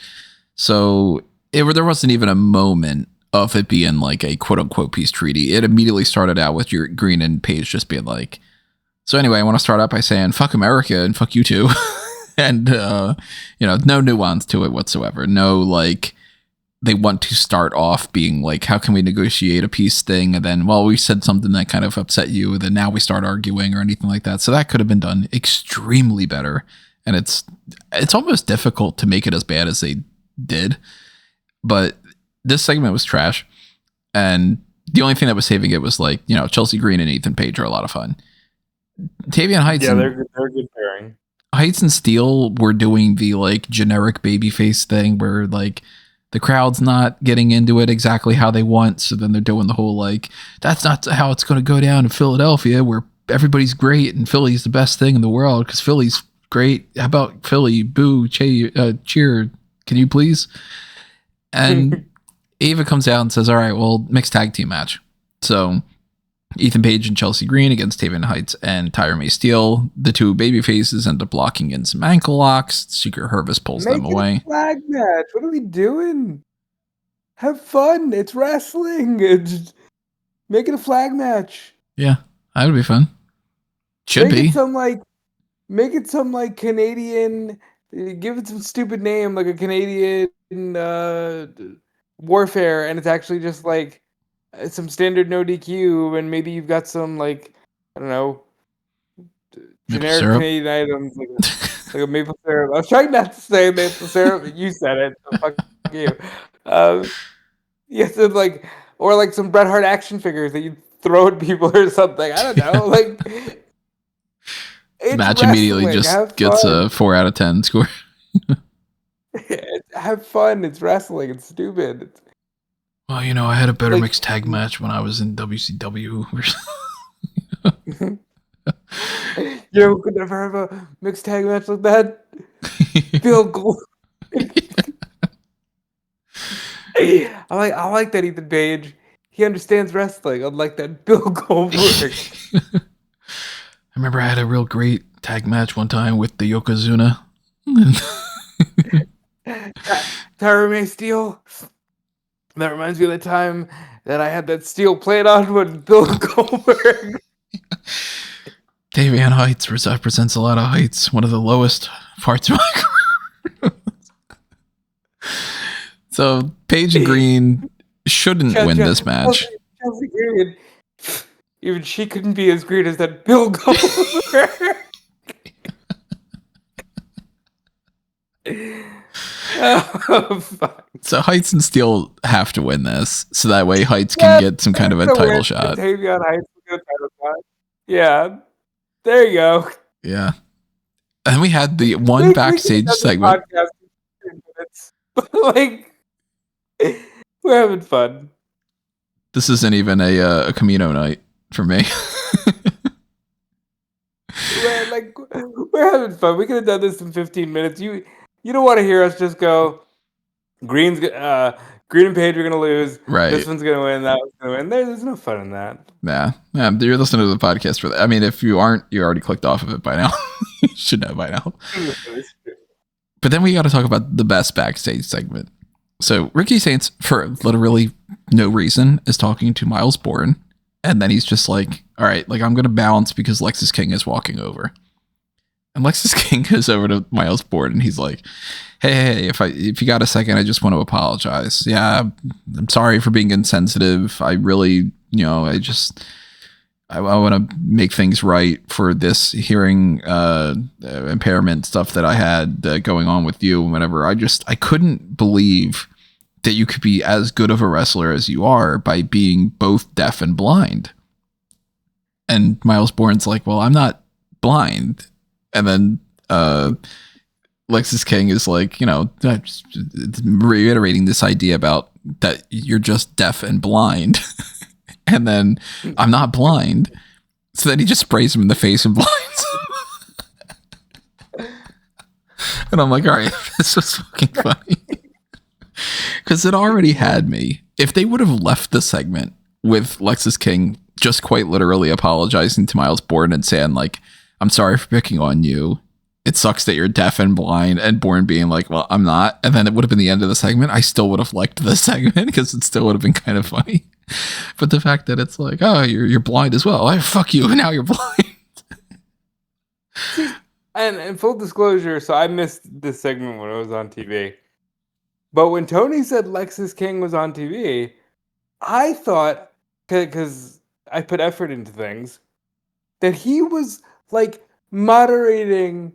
So there wasn't even a moment of it being like a quote unquote peace treaty. It immediately started out with your Green and Page just being like, so anyway, I want to start out by saying fuck America and fuck you too. And, no nuance to it whatsoever. No, like, they want to start off being like, how can we negotiate a peace thing? And then, well, we said something that kind of upset you. And then now we start arguing or anything like that. So that could have been done extremely better. And it's almost difficult to make it as bad as they did. But this segment was trash. And the only thing that was saving it was like, Chelsea Green and Ethan Page are a lot of fun. Tavion Heights. Yeah, they're a good pairing. Heights and Steele were doing the like generic babyface thing where like the crowd's not getting into it exactly how they want. So then they're doing the whole like, that's not how it's going to go down in Philadelphia where everybody's great and Philly's the best thing in the world because Philly's great. How about Philly? Boo, cheer. Can you please? And Ava comes out and says, all right, well, mixed tag team match. So Ethan Page and Chelsea Green against Tavion Heights and Tyra May Steele. The two baby faces end up blocking in some ankle locks. Secret Hervis pulls them away. Make it a flag match. What are we doing? Have fun. It's wrestling. Make it a flag match. Yeah, that would be fun. Should make be. Make it some like Canadian. Give it some stupid name like a Canadian warfare, and it's actually just like some standard no DQ, and maybe you've got some like I don't know generic Canadian items like a maple syrup. I was trying not to say maple syrup, but you said it. So fuck you. So like or like some Bret Hart action figures that you throw at people or something. I don't know. Like match immediately just gets a 4 out of 10 score. Have fun. It's wrestling. It's stupid. Well, I had a better mixed tag match when I was in WCW. You could never have a mixed tag match like that. Bill Goldberg. I like that Ethan Page. He understands wrestling. Unlike that Bill Goldberg. I remember I had a real great tag match one time with the Yokozuna. Tyra May Steele. That reminds me of the time that I had that steel plate on with Bill Goldberg. Tavion Heights represents a lot of heights. One of the lowest parts of my career. So Paige and Green shouldn't win this match. Chelsea Green, even she couldn't be as great as that Bill Goldberg. Oh, fuck. So Heights and Steele have to win this, so that way Heights can get some kind of a title shot. Tavion Heights will get a title shot. Yeah, there you go. Yeah, and we had the one backstage segment. Like, we're having fun. This isn't even a Camino night for me. We're having fun. We could have done this in 15 minutes. You don't want to hear us just go, Green and Page are going to lose. Right. This one's going to win. That one's going to win. There's no fun in that. Yeah. You're listening to the podcast for that. I mean, if you aren't, you already clicked off of it by now. You should know by now. But then we got to talk about the best backstage segment. So Ricky Saints, for literally no reason, is talking to Miles Bourne. And then he's just like, all right, like I'm going to bounce because Lexis King is walking over. And Lexis King goes over to Miles Bourne and he's like, hey, if you got a second, I just want to apologize. Yeah, I'm sorry for being insensitive. I really, I want to make things right for this hearing impairment stuff that I had going on with you and whatever. I couldn't believe that you could be as good of a wrestler as you are by being both deaf and blind. And Miles Bourne's like, well, I'm not blind. And then Lexis King is like, reiterating this idea about that you're just deaf and blind. And then I'm not blind. So then he just sprays him in the face and blinds him. And I'm like, all right, this was fucking funny. Because it already had me. If they would have left the segment with Lexis King just quite literally apologizing to Miles Bourne and saying, like, I'm sorry for picking on you. It sucks that you're deaf and blind, and Bourne being like, well, I'm not. And then it would have been the end of the segment. I still would have liked the segment because it still would have been kind of funny. But the fact that it's like, oh, you're blind as well. Fuck you. Now you're blind. And full disclosure, so I missed this segment when it was on TV. But when Tony said Lexis King was on TV, I thought, because I put effort into things, that he was like moderating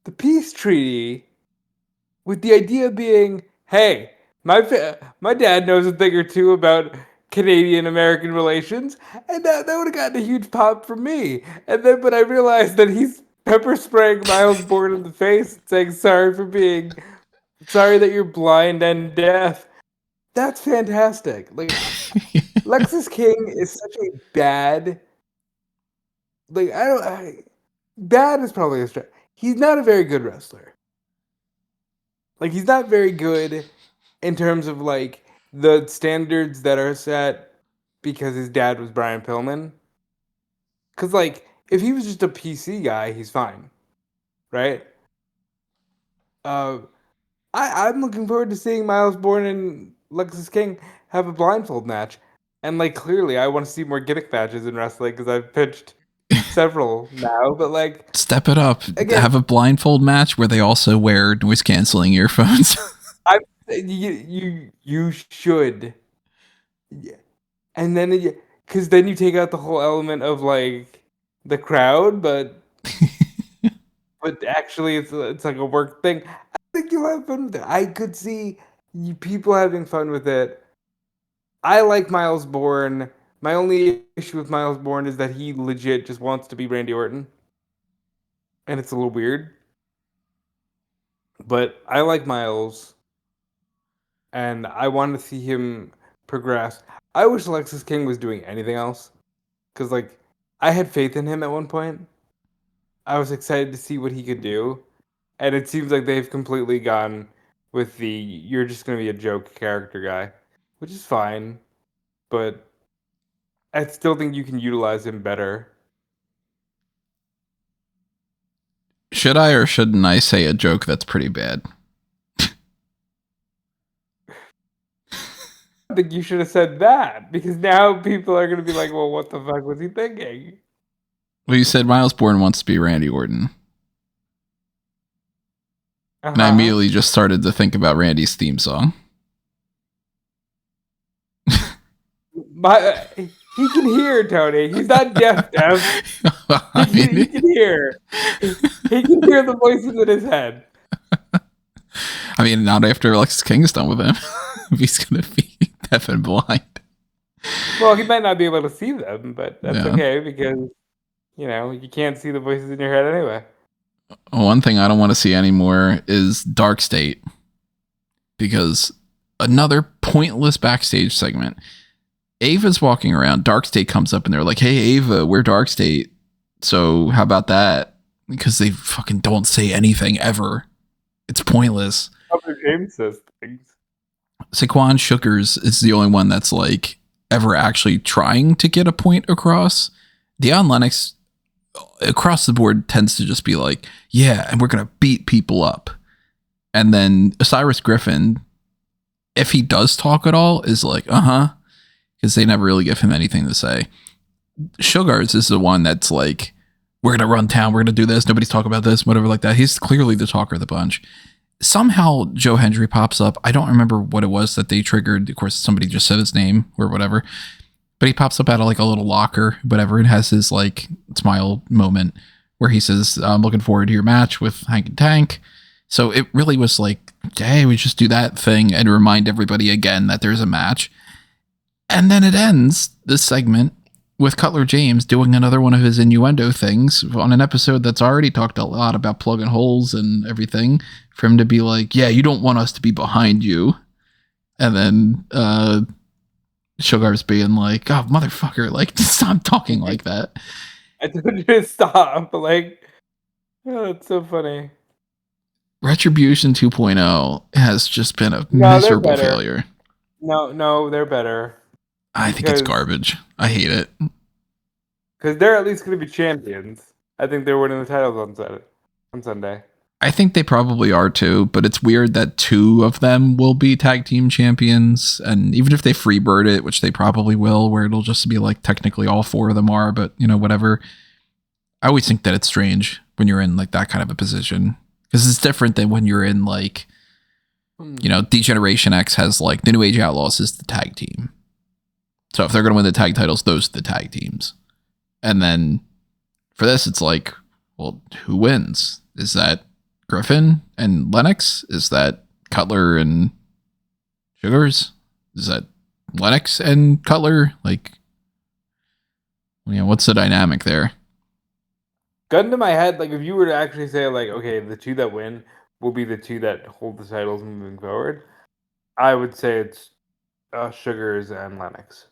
the peace treaty with the idea being, hey, my dad knows a thing or two about Canadian-American relations, and that would have gotten a huge pop from me. And then when I realized that he's pepper spraying Miles Bourne in the face, saying sorry that you're blind and deaf, that's fantastic. Like, Lexis King is such a bad, like, bad is probably a stretch. He's not a very good wrestler. Like, he's not very good in terms of, like, the standards that are set because his dad was Brian Pillman. Because, like, if he was just a PC guy, he's fine. Right? I'm looking forward to seeing Miles Bourne and Lexis King have a blindfold match. And, like, clearly, I want to see more gimmick matches in wrestling because I've pitched several now. But, like, step it up. Again, have a blindfold match where they also wear noise canceling earphones. You should. Yeah. And then, because then you take out the whole element of, like, the crowd, but actually it's like a work thing. I think you'll have fun with it. I could see people having fun with it. I like Miles Bourne. My only issue with Miles Bourne is that he legit just wants to be Randy Orton. And it's a little weird. But I like Miles. And I want to see him progress. I wish Lexis King was doing anything else. Because, like, I had faith in him at one point. I was excited to see what he could do. And it seems like they've completely gone with the you're just going to be a joke character guy. Which is fine. But I still think you can utilize him better. Should I or shouldn't I say a joke that's pretty bad? I think you should have said that, because now people are going to be like, well, what the fuck was he thinking? Well, you said Miles Bourne wants to be Randy Orton. And I immediately just started to think about Randy's theme song. He can hear, Tony. He's not deaf. He can hear. He can hear the voices in his head. I mean, not after Lexis King is done with him. He's going to be deaf and blind. Well, he might not be able to see them, but that's okay because, you can't see the voices in your head anyway. One thing I don't want to see anymore is DarkState. Because another pointless backstage segment. Ava's walking around. DarkState comes up and they're like, hey, Ava, we're DarkState. So how about that? Because they fucking don't say anything ever. It's pointless. James says things. Saquon Shookers is the only one that's like ever actually trying to get a point across. Dion Lennox across the board tends to just be like, yeah, and we're going to beat people up. And then Osiris Griffin, if he does talk at all, is like, because they never really give him anything to say. Sugars is the one that's like, we're going to run town. We're going to do this. Nobody's talking about this, whatever like that. He's clearly the talker of the bunch. Somehow Joe Hendry pops up. I don't remember what it was that they triggered. Of course, somebody just said his name or whatever. But he pops up out of like a little locker, whatever, and has his like smile moment where he says, I'm looking forward to your match with Hank and Tank. So it really was like, hey, we just do that thing and remind everybody again that there's a match. And then it ends, this segment, with Cutler James doing another one of his innuendo things on an episode that's already talked a lot about plugging holes and everything, for him to be like, yeah, you don't want us to be behind you. And then Sugar's being like, oh, motherfucker, like, stop talking like that. I told you to stop, but like, oh, that's so funny. Retribution 2.0 has just been a miserable failure. No, they're better. I think it's garbage. I hate it. Because they're at least going to be champions. I think they're winning the titles on Sunday. I think they probably are too, but it's weird that two of them will be tag team champions. And even if they freebird it, which they probably will, where it'll just be like technically all four of them are, but you know, whatever. I always think that it's strange when you're in like that kind of a position. Because it's different than when you're in like, you know, D-Generation X has like the New Age Outlaws is the tag team. So if they're going to win the tag titles, those are the tag teams. And then for this, it's like, well, who wins? Is that Griffin and Lennox? Is that Cutler and Sugars? Is that Lennox and Cutler? Like, you know, what's the dynamic there? Gun to my head, like if you were to actually say like, okay, the two that win will be the two that hold the titles moving forward, I would say it's Sugars and Lennox.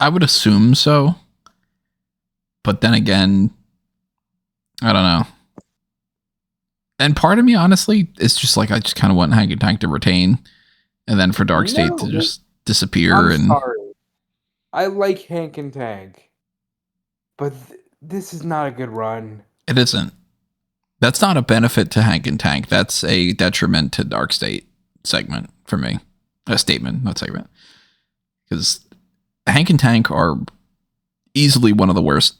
I would assume so. But then again, I don't know. And part of me, honestly, is just like, I just kind of want Hank and Tank to retain. And then for DarkState to just disappear. I'm sorry. I like Hank and Tank. But this is not a good run. It isn't. That's not a benefit to Hank and Tank. That's a detriment to DarkState segment for me. A statement, not segment. Because Hank and Tank are easily one of the worst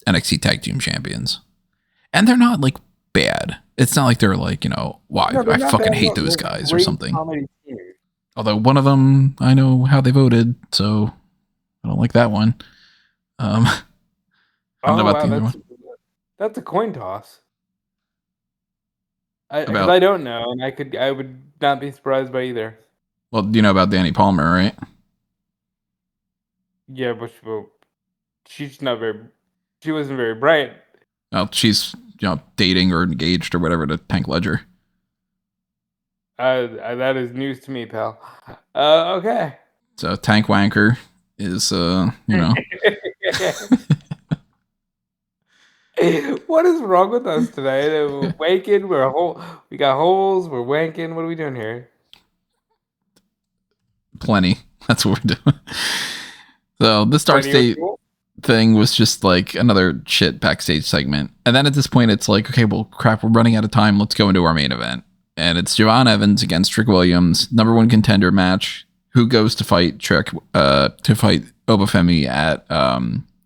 NXT Tag Team Champions. And they're not, like, bad. It's not like they're like, you know, wow, no, I fucking hate those guys or something. Although one of them, I know how they voted, so I don't like that one. I don't know about the other one. That's a coin toss. I don't know, and I would not be surprised by either. Well, you know about Danny Palmer, right? Yeah, but she's not very. She wasn't very bright. Well, she's dating or engaged or whatever to Tank Ledger. That is news to me, pal. Okay. So Tank Wanker is What is wrong with us today? We're wanking. We got holes. We're wanking. What are we doing here? Plenty. That's what we're doing. So this DarkState thing was just like another shit backstage segment. And then at this point, it's like, okay, well, crap, we're running out of time. Let's go into our main event. And it's Javon Evans against Trick Williams, #1 contender match. Who goes to fight Trick, to fight Femi at a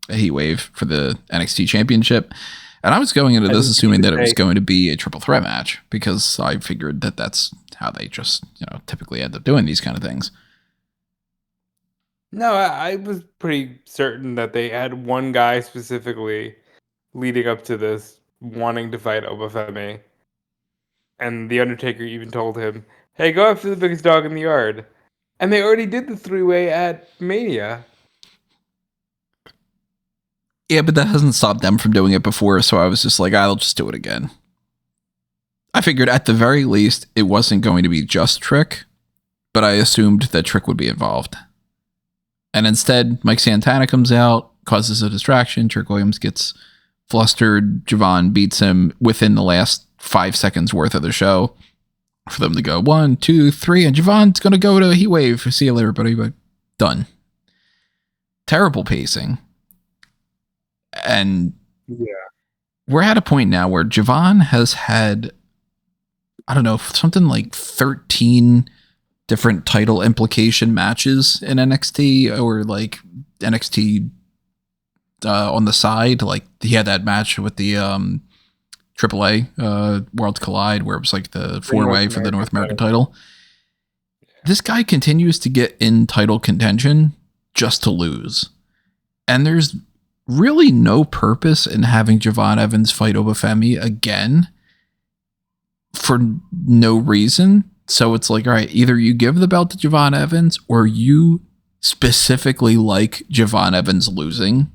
Heatwave for the NXT Championship. And I was going into this assuming that it was going to be a triple threat match because I figured that that's how they just, typically end up doing these kind of things. No, I was pretty certain that they had one guy specifically leading up to this wanting to fight Femi. And The Undertaker even told him, hey, go after the biggest dog in the yard. And they already did the three-way at Mania. Yeah, but that hasn't stopped them from doing it before, so I was just like, I'll just do it again. I figured at the very least, it wasn't going to be just Trick, but I assumed that Trick would be involved. And instead, Mike Santana comes out, causes a distraction, Trick Williams gets flustered, Javon beats him within the last 5 seconds worth of the show for them to go 1, 2, 3, and Javon's going to go to Heatwave. See you later, everybody. But done. Terrible pacing. And we're at a point now where Javon has had, I don't know, something like 13 different title implication matches in NXT, or like NXT on the side. Like he had that match with the AAA Worlds Collide where it was like the 4-way for the North American title. This guy continues to get in title contention just to lose. And there's really no purpose in having Javon Evans fight Obafemi again for no reason. So it's like, all right, either you give the belt to Javon Evans or you specifically like Javon Evans losing,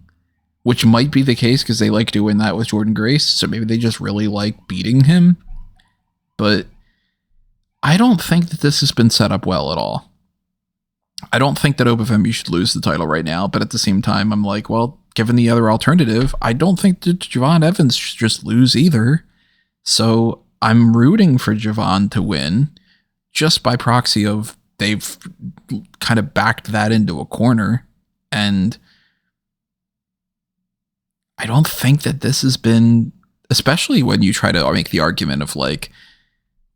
which might be the case because they like doing that with Jordynne Grace. So maybe they just really like beating him. But I don't think that this has been set up well at all. I don't think that Obafemi should lose the title right now, but at the same time, I'm like, well, given the other alternative, I don't think that Javon Evans should just lose either. So I'm rooting for Javon to win just by proxy of they've kind of backed that into a corner. And I don't think that this has been, especially when you try to make the argument of like,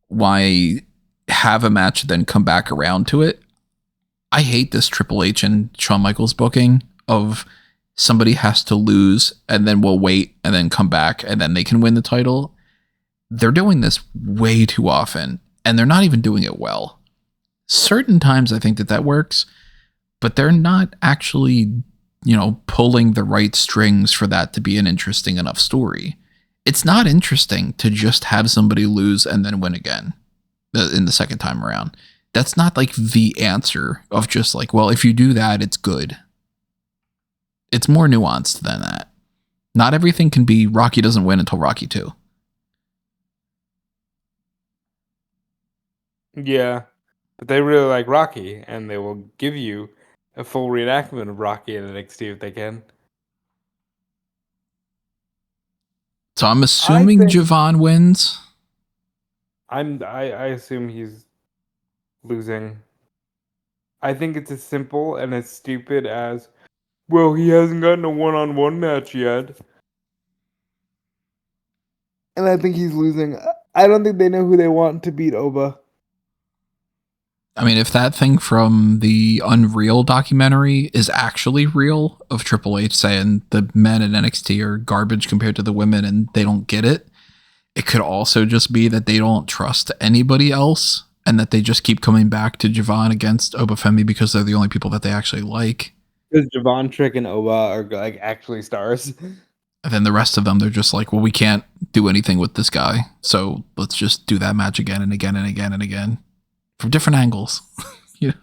why have a match then come back around to it. I hate this Triple H and Shawn Michaels booking of somebody has to lose and then we'll wait and then come back and then they can win the title. They're doing this way too often and they're not even doing it well. Certain times I think that works, but they're not actually, pulling the right strings for that to be an interesting enough story. It's not interesting to just have somebody lose and then win again in the second time around. That's not like the answer of just like, well, if you do that, it's good. It's more nuanced than that. Not everything can be Rocky doesn't win until Rocky 2. Yeah, but they really like Rocky, and they will give you a full reenactment of Rocky in NXT if they can. So I'm assuming Javon wins. I assume he's losing. I think it's as simple and as stupid as, well, he hasn't gotten a one-on-one match yet. And I think he's losing. I don't think they know who they want to beat Oba. I mean, if that thing from the Unreal documentary is actually real, of Triple H saying the men in NXT are garbage compared to the women and they don't get it, it could also just be that they don't trust anybody else and that they just keep coming back to Javon against Obafemi because they're the only people that they actually like. Because Javon, Trick, and Oba are like actually stars. And then the rest of them, they're just like, well, we can't do anything with this guy, so let's just do that match again and again and again and again. From different angles, Yeah.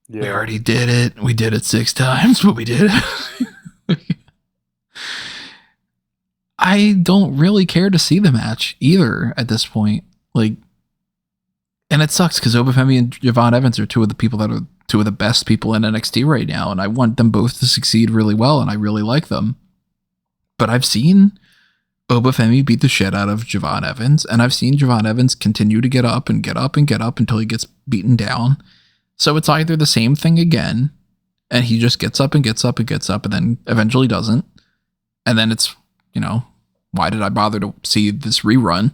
We already did it. We did it 6 times, but we did it. I don't really care to see the match either at this point. Like, and it sucks because Obafemi and Javon Evans are two of the people that are two of the best people in NXT right now, and I want them both to succeed really well, and I really like them. But I've seen Obafemi beat the shit out of Javon Evans, and I've seen Javon Evans continue to get up and get up and get up until he gets beaten down. So it's either the same thing again, and he just gets up and gets up and gets up and then eventually doesn't. And then it's, why did I bother to see this rerun?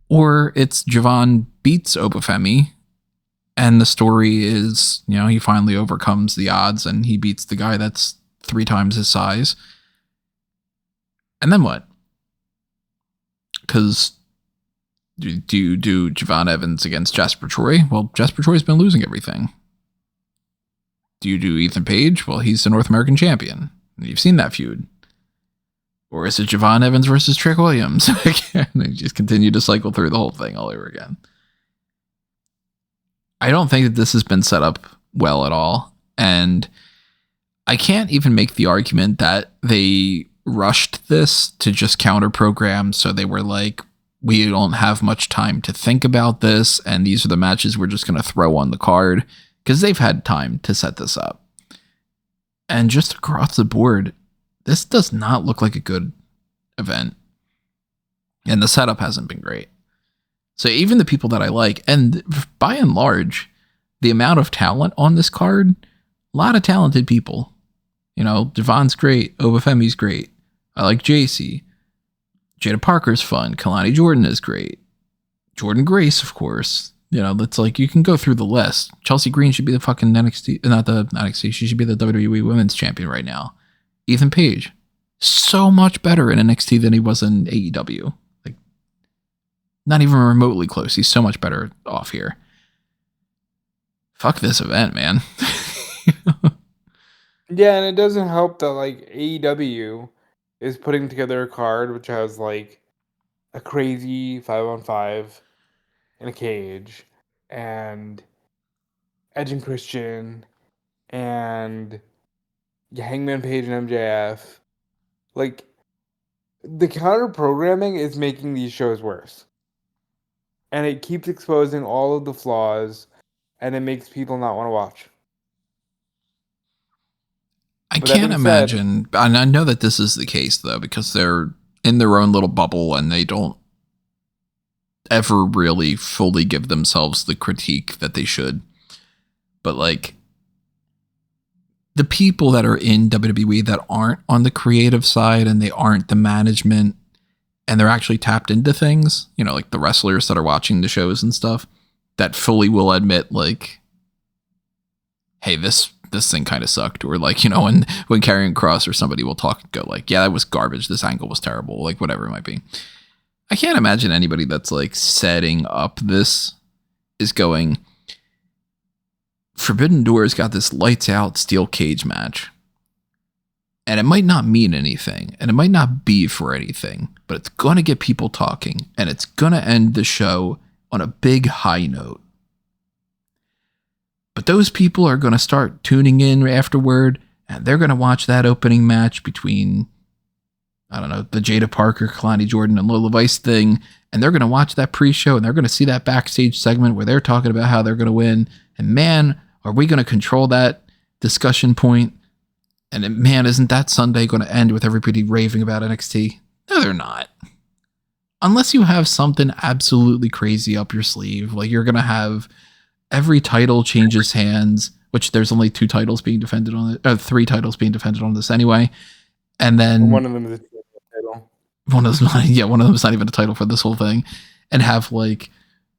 Or it's Javon beats Obafemi, and the story is, he finally overcomes the odds and he beats the guy that's 3 times his size. And then what? Because do you do Javon Evans against Jasper Troy? Well, Jasper Troy's been losing everything. Do you do Ethan Page? Well, he's the North American champion. You've seen that feud. Or is it Javon Evans versus Trick Williams? Again, they just continue to cycle through the whole thing all over again. I don't think that this has been set up well at all. And I can't even make the argument that they rushed this to just counter program. So they were like, we don't have much time to think about this, and these are the matches we're just going to throw on the card, because they've had time to set this up. And just across the board, this does not look like a good event. And the setup hasn't been great. So even the people that I like, and by and large, the amount of talent on this card, a lot of talented people. Javon's great. Obafemi's great. I like Jacy. Jaida Parker's fun. Kelani Jordynne is great. Jordynne Grace, of course. That's like, you can go through the list. Chelsea Green should be the fucking NXT, not the NXT. She should be the WWE Women's Champion right now. Ethan Page, so much better in NXT than he was in AEW. Like, not even remotely close. He's so much better off here. Fuck this event, man. Yeah, and it doesn't help that like AEW is putting together a card which has like a crazy 5-on-5 in a cage, and Edge and Christian, and Hangman Page and MJF. Like, the counter programming is making these shows worse. And it keeps exposing all of the flaws, and it makes people not want to watch. I can't imagine, and I know that this is the case, though, because they're in their own little bubble and they don't ever really fully give themselves the critique that they should. But, like, the people that are in WWE that aren't on the creative side and they aren't the management and they're actually tapped into things, like the wrestlers that are watching the shows and stuff, that fully will admit, like, hey, this thing kind of sucked. Or like, when Karrion Kross or somebody will talk and go like, yeah, that was garbage. This angle was terrible. Like, whatever it might be. I can't imagine anybody that's like setting up this is going, Forbidden Door's got this lights out steel cage match. And it might not mean anything. And it might not be for anything. But it's going to get people talking. And it's going to end the show on a big high note. But those people are going to start tuning in afterward, and they're going to watch that opening match between, I don't know, the Jaida Parker, Kelani, Jordynne, and Lola Vice thing, and they're going to watch that pre-show, and they're going to see that backstage segment where they're talking about how they're going to win, and man, are we going to control that discussion point? And man, isn't that Sunday going to end with everybody raving about NXT? No, they're not. Unless you have something absolutely crazy up your sleeve, like you're going to have every title changes hands, which there's only 2 titles being defended on it, 3 titles being defended on this anyway. And then one of them is a title. One of them is not even a title for this whole thing. And have like,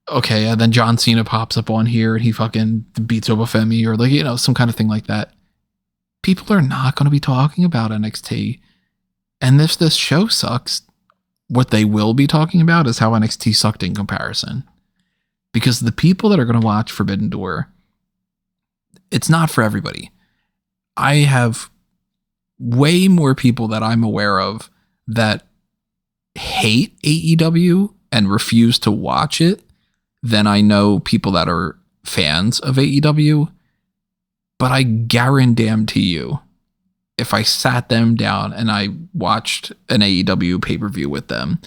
okay, and then John Cena pops up on here and he fucking beats over Femi or like, some kind of thing like that. People are not going to be talking about NXT. And if this show sucks, what they will be talking about is how NXT sucked in comparison. Because the people that are going to watch Forbidden Door, it's not for everybody. I have way more people that I'm aware of that hate AEW and refuse to watch it than I know people that are fans of AEW. But I guarantee you, if I sat them down and I watched an AEW pay-per-view with them,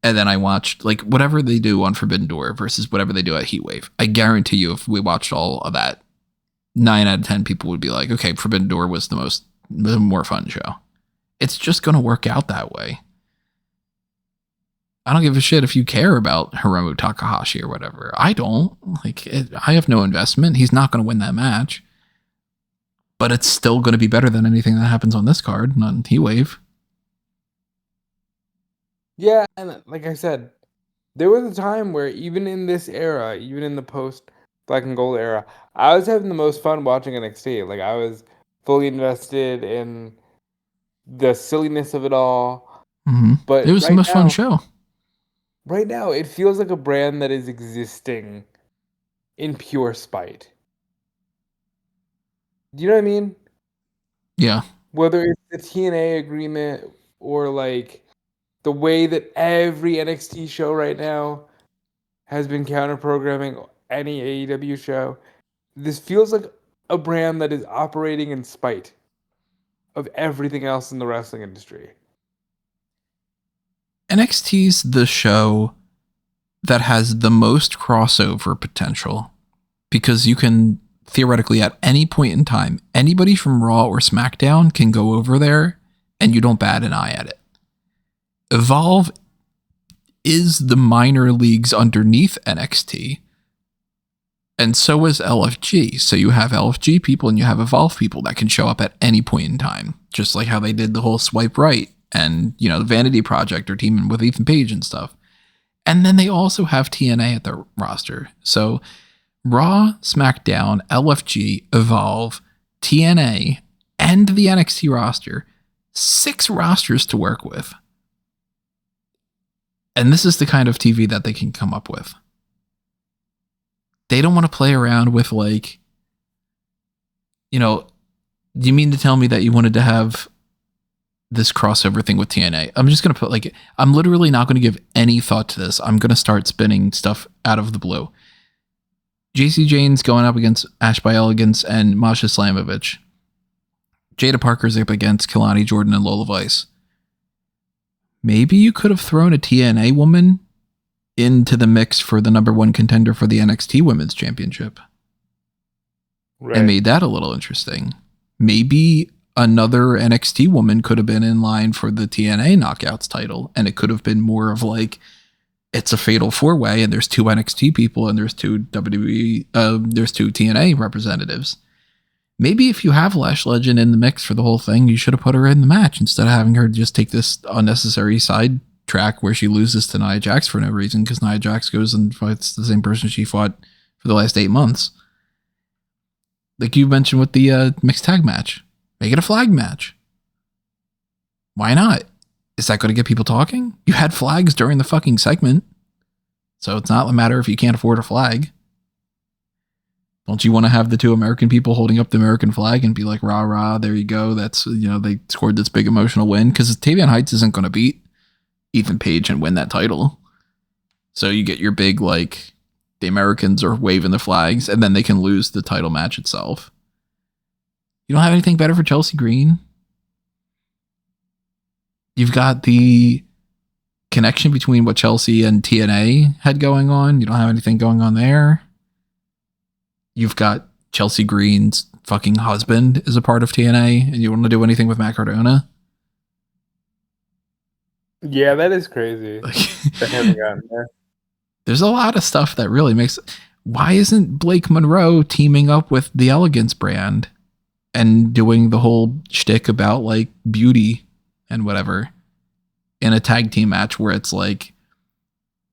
and then I watched like whatever they do on Forbidden Door versus whatever they do at Heatwave, I guarantee you if we watched all of that, 9 out of 10 people would be like, okay, Forbidden Door was the more fun show. It's just going to work out that way. I don't give a shit if you care about Hiromu Takahashi or whatever. I don't. I have no investment. He's not going to win that match. But it's still going to be better than anything that happens on this card, on Heatwave. Yeah, and like I said, there was a time where even in this era, even in the post Black and Gold era, I was having the most fun watching NXT. Like, I was fully invested in the silliness of it all. Mm-hmm. But it was the most fun show. Right now, it feels like a brand that is existing in pure spite. Do you know what I mean? Yeah. Whether it's the TNA agreement or like the way that every NXT show right now has been counter-programming any AEW show, this feels like a brand that is operating in spite of everything else in the wrestling industry. NXT's the show that has the most crossover potential because you can theoretically at any point in time, anybody from Raw or SmackDown can go over there and you don't bat an eye at it. Evolve is the minor leagues underneath NXT. And so is LFG. So you have LFG people and you have Evolve people that can show up at any point in time. Just like how they did the whole swipe right and, the Vanity Project are teaming with Ethan Page and stuff. And then they also have TNA at their roster. So Raw, SmackDown, LFG, Evolve, TNA, and the NXT roster. 6 rosters to work with. And this is the kind of TV that they can come up with. They don't want to play around with, like, you know, do you mean to tell me that you wanted to have this crossover thing with TNA? I'm just going to put, like, I'm literally not going to give any thought to this. I'm going to start spinning stuff out of the blue. Jacy Jayne's going up against Ash by Elegance and Masha Slamovich. Jaida Parker's up against Kelani, Jordynne, and Lola Vice. Maybe you could have thrown a TNA woman into the mix for the number 1 contender for the NXT Women's Championship. Right. And made that a little interesting. Maybe another NXT woman could have been in line for the TNA Knockouts title, and it could have been more of like, it's a fatal 4-way, and there's 2 NXT people, and there's 2 WWE, there's 2 TNA representatives. Maybe if you have Lash Legend in the mix for the whole thing, you should have put her in the match instead of having her just take this unnecessary side track where she loses to Nia Jax for no reason, because Nia Jax goes and fights the same person she fought for the last 8 months. Like you mentioned with the mixed tag match. Make it a flag match. Why not? Is that going to get people talking? You had flags during the fucking segment. So it's not a matter if you can't afford a flag. Don't you want to have the 2 American people holding up the American flag and be like, rah, rah, there you go. That's, you know, they scored this big emotional win, because Tavion Heights isn't going to beat Ethan Page and win that title. So you get your big, like, the Americans are waving the flags, and then they can lose the title match itself. You don't have anything better for Chelsea Green? You've got the connection between what Chelsea and TNA had going on. You don't have anything going on there. You've got Chelsea Green's fucking husband is a part of TNA, and you want to do anything with Matt Cardona? Yeah, that is crazy. I haven't gotten there. There's a lot of stuff that really makes... Why isn't Blake Monroe teaming up with the Elegance brand and doing the whole shtick about, like, beauty and whatever in a tag team match where it's like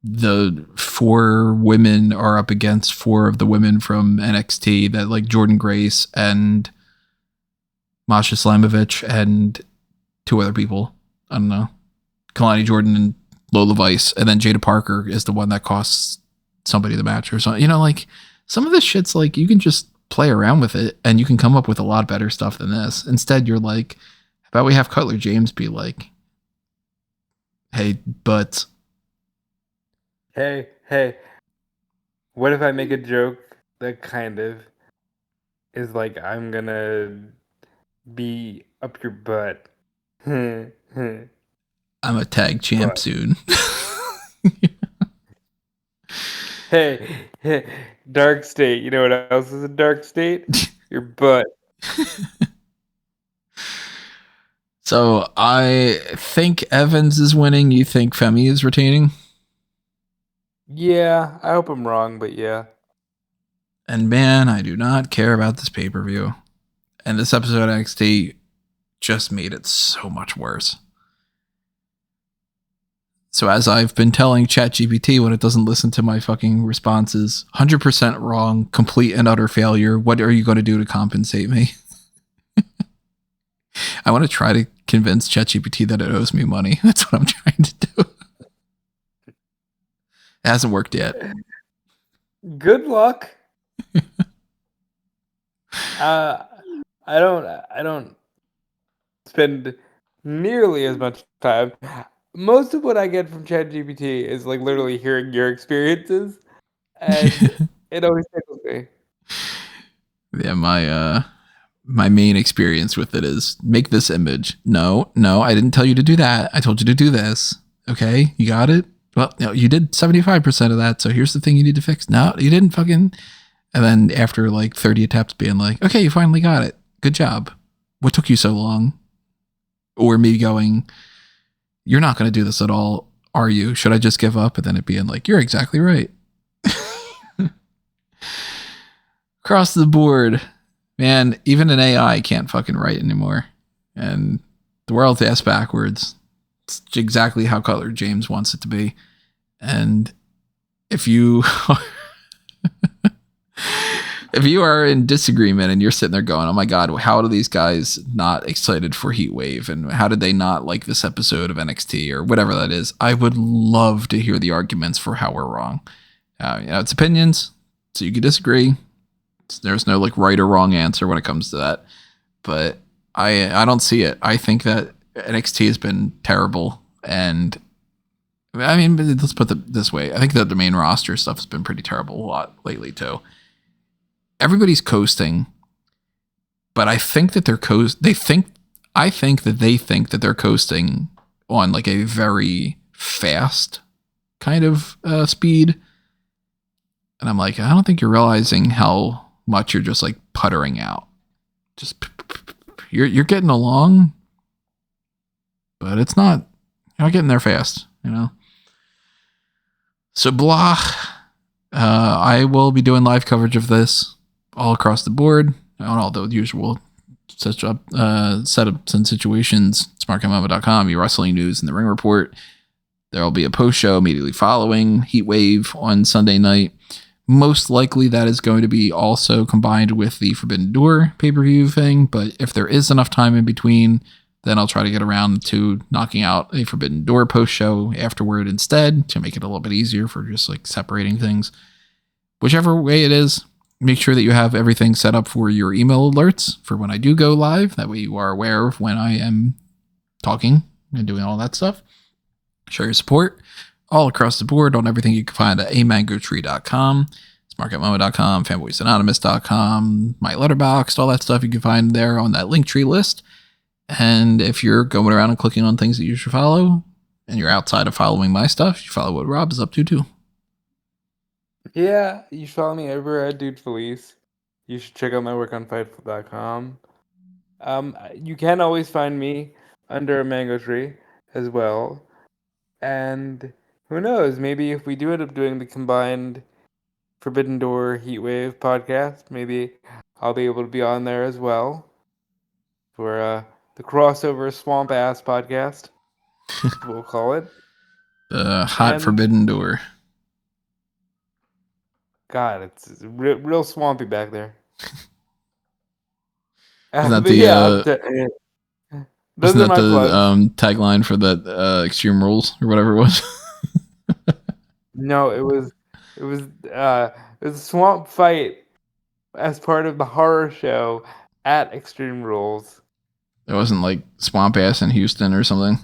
the 4 women are up against 4 of the women from NXT, that like Jordynne Grace and Masha Slamovich and 2 other people. I don't know. Kelani, Jordynne, and Lola Vice. And then Jaida Parker is the one that costs somebody the match or something. You know, like some of this shit's like, you can just play around with it and you can come up with a lot better stuff than this. Instead, you're like, how about we have Cutler James be like, hey, but... Hey, what if I make a joke that kind of is like, I'm gonna be up your butt? I'm a tag champ soon. Hey, DarkState. You know what else is a DarkState? Your butt. So I think Evans is winning. You think Femi is retaining? Yeah, I hope I'm wrong, but yeah. And man, I do not care about this pay-per-view. And this episode of NXT just made it so much worse. So as I've been telling ChatGPT when it doesn't listen to my fucking responses, 100% wrong, complete and utter failure. What are you going to do to compensate me? I want to try to convince ChatGPT that it owes me money. That's what I'm trying to do. It hasn't worked yet. Good luck. I don't spend nearly as much time. Most of what I get from ChatGPT is like literally hearing your experiences, and it always tickles me. Yeah, my main experience with it is make this image. No, I didn't tell you to do that. I told you to do this. Okay, you got it? Well, no, you did 75% of that, so here's the thing you need to fix. No, you didn't fucking... And then after like 30 attempts being like, okay, you finally got it. Good job. What took you so long? Or me going, you're not going to do this at all, are you? Should I just give up? And then it being like, you're exactly right. Across the board, man, even an AI can't fucking write anymore. And the world's ass backwards. It's exactly how Cutler James wants it to be. And if you if you are in disagreement and you're sitting there going, oh my God, how are these guys not excited for Heatwave? And how did they not like this episode of NXT or whatever that is? I would love to hear the arguments for how we're wrong. It's opinions, so you can disagree. There's no like right or wrong answer when it comes to that. But I don't see it. I think that NXT has been terrible. And I mean, let's put it this way. I think that the main roster stuff has been pretty terrible a lot lately too. Everybody's coasting, but I think that I think that they think that they're coasting on like a very fast kind of speed. And I'm like, I don't think you're realizing how much you're just like puttering out. Just you're getting along, but you're not getting there fast, you know? So blah. I will be doing live coverage of this all across the board on all the usual setups and situations. SmarkMMO.com, your wrestling news and the Ring Report. There will be a post show immediately following Heatwave on Sunday night. Most likely that is going to be also combined with the Forbidden Door pay-per-view thing, but if there is enough time in between, then I'll try to get around to knocking out a Forbidden Door post show afterward instead to make it a little bit easier for just like separating things. Whichever way it is, make sure that you have everything set up for your email alerts for when I do go live. That way you are aware of when I am talking and doing all that stuff. Show your support all across the board on everything you can find at amangotree.com, smarkatmomo.com, fanboysanonymous.com, my letterboxd, all that stuff you can find there on that link tree list. And if you're going around and clicking on things that you should follow and you're outside of following my stuff, you follow what Rob is up to too. Yeah, you should follow me everywhere at Dude Felice. You should check out my work on Fightful.com. You can always find me under a mango tree as well. And who knows, maybe if we do end up doing the combined Forbidden Door Heatwave podcast, maybe I'll be able to be on there as well for the crossover Swamp Ass podcast, we'll call it. The Hot Forbidden Door. God, it's real swampy back there. Isn't that the tagline for that Extreme Rules or whatever it was? No, it was a swamp fight as part of the horror show at Extreme Rules. It wasn't like Swamp Ass in Houston or something.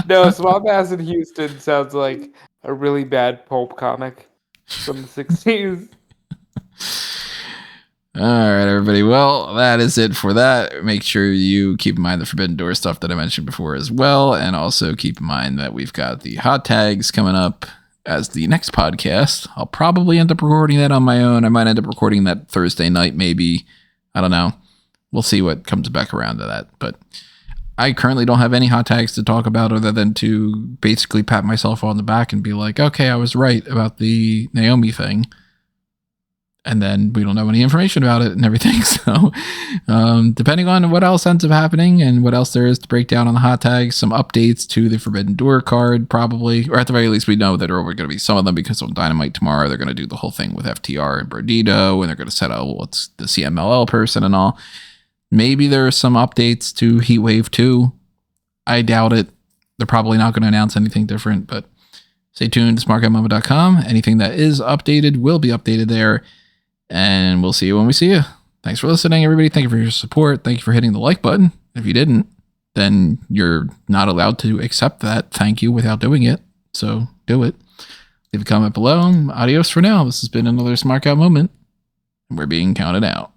No, Swamp Ass in Houston sounds like a really bad pulp comic from the 60s. All right, everybody. Well, that is it for that. Make sure you keep in mind the Forbidden Door stuff that I mentioned before as well. And also keep in mind that we've got the hot tags coming up as the next podcast. I'll probably end up recording that on my own. I might end up recording that Thursday night, maybe. I don't know. We'll see what comes back around to that. But I currently don't have any hot tags to talk about other than to basically pat myself on the back and be like, okay, I was right about the Naomi thing. And then we don't know any information about it and everything. So depending on what else ends up happening and what else there is to break down on the hot tags, some updates to the Forbidden Door card probably, or at the very least we know that there are going to be some of them because on Dynamite tomorrow they're going to do the whole thing with FTR and Bernardo and they're going to set out what's the CMLL person and all. Maybe there are some updates to Heatwave 2. I doubt it. They're probably not going to announce anything different, but stay tuned to smarkatmomo.com. Anything that is updated will be updated there. And we'll see you when we see you. Thanks for listening, everybody. Thank you for your support. Thank you for hitting the like button. If you didn't, then you're not allowed to accept that thank you without doing it. So do it. Leave a comment below. Adios for now. This has been another Smart Out moment. We're being counted out.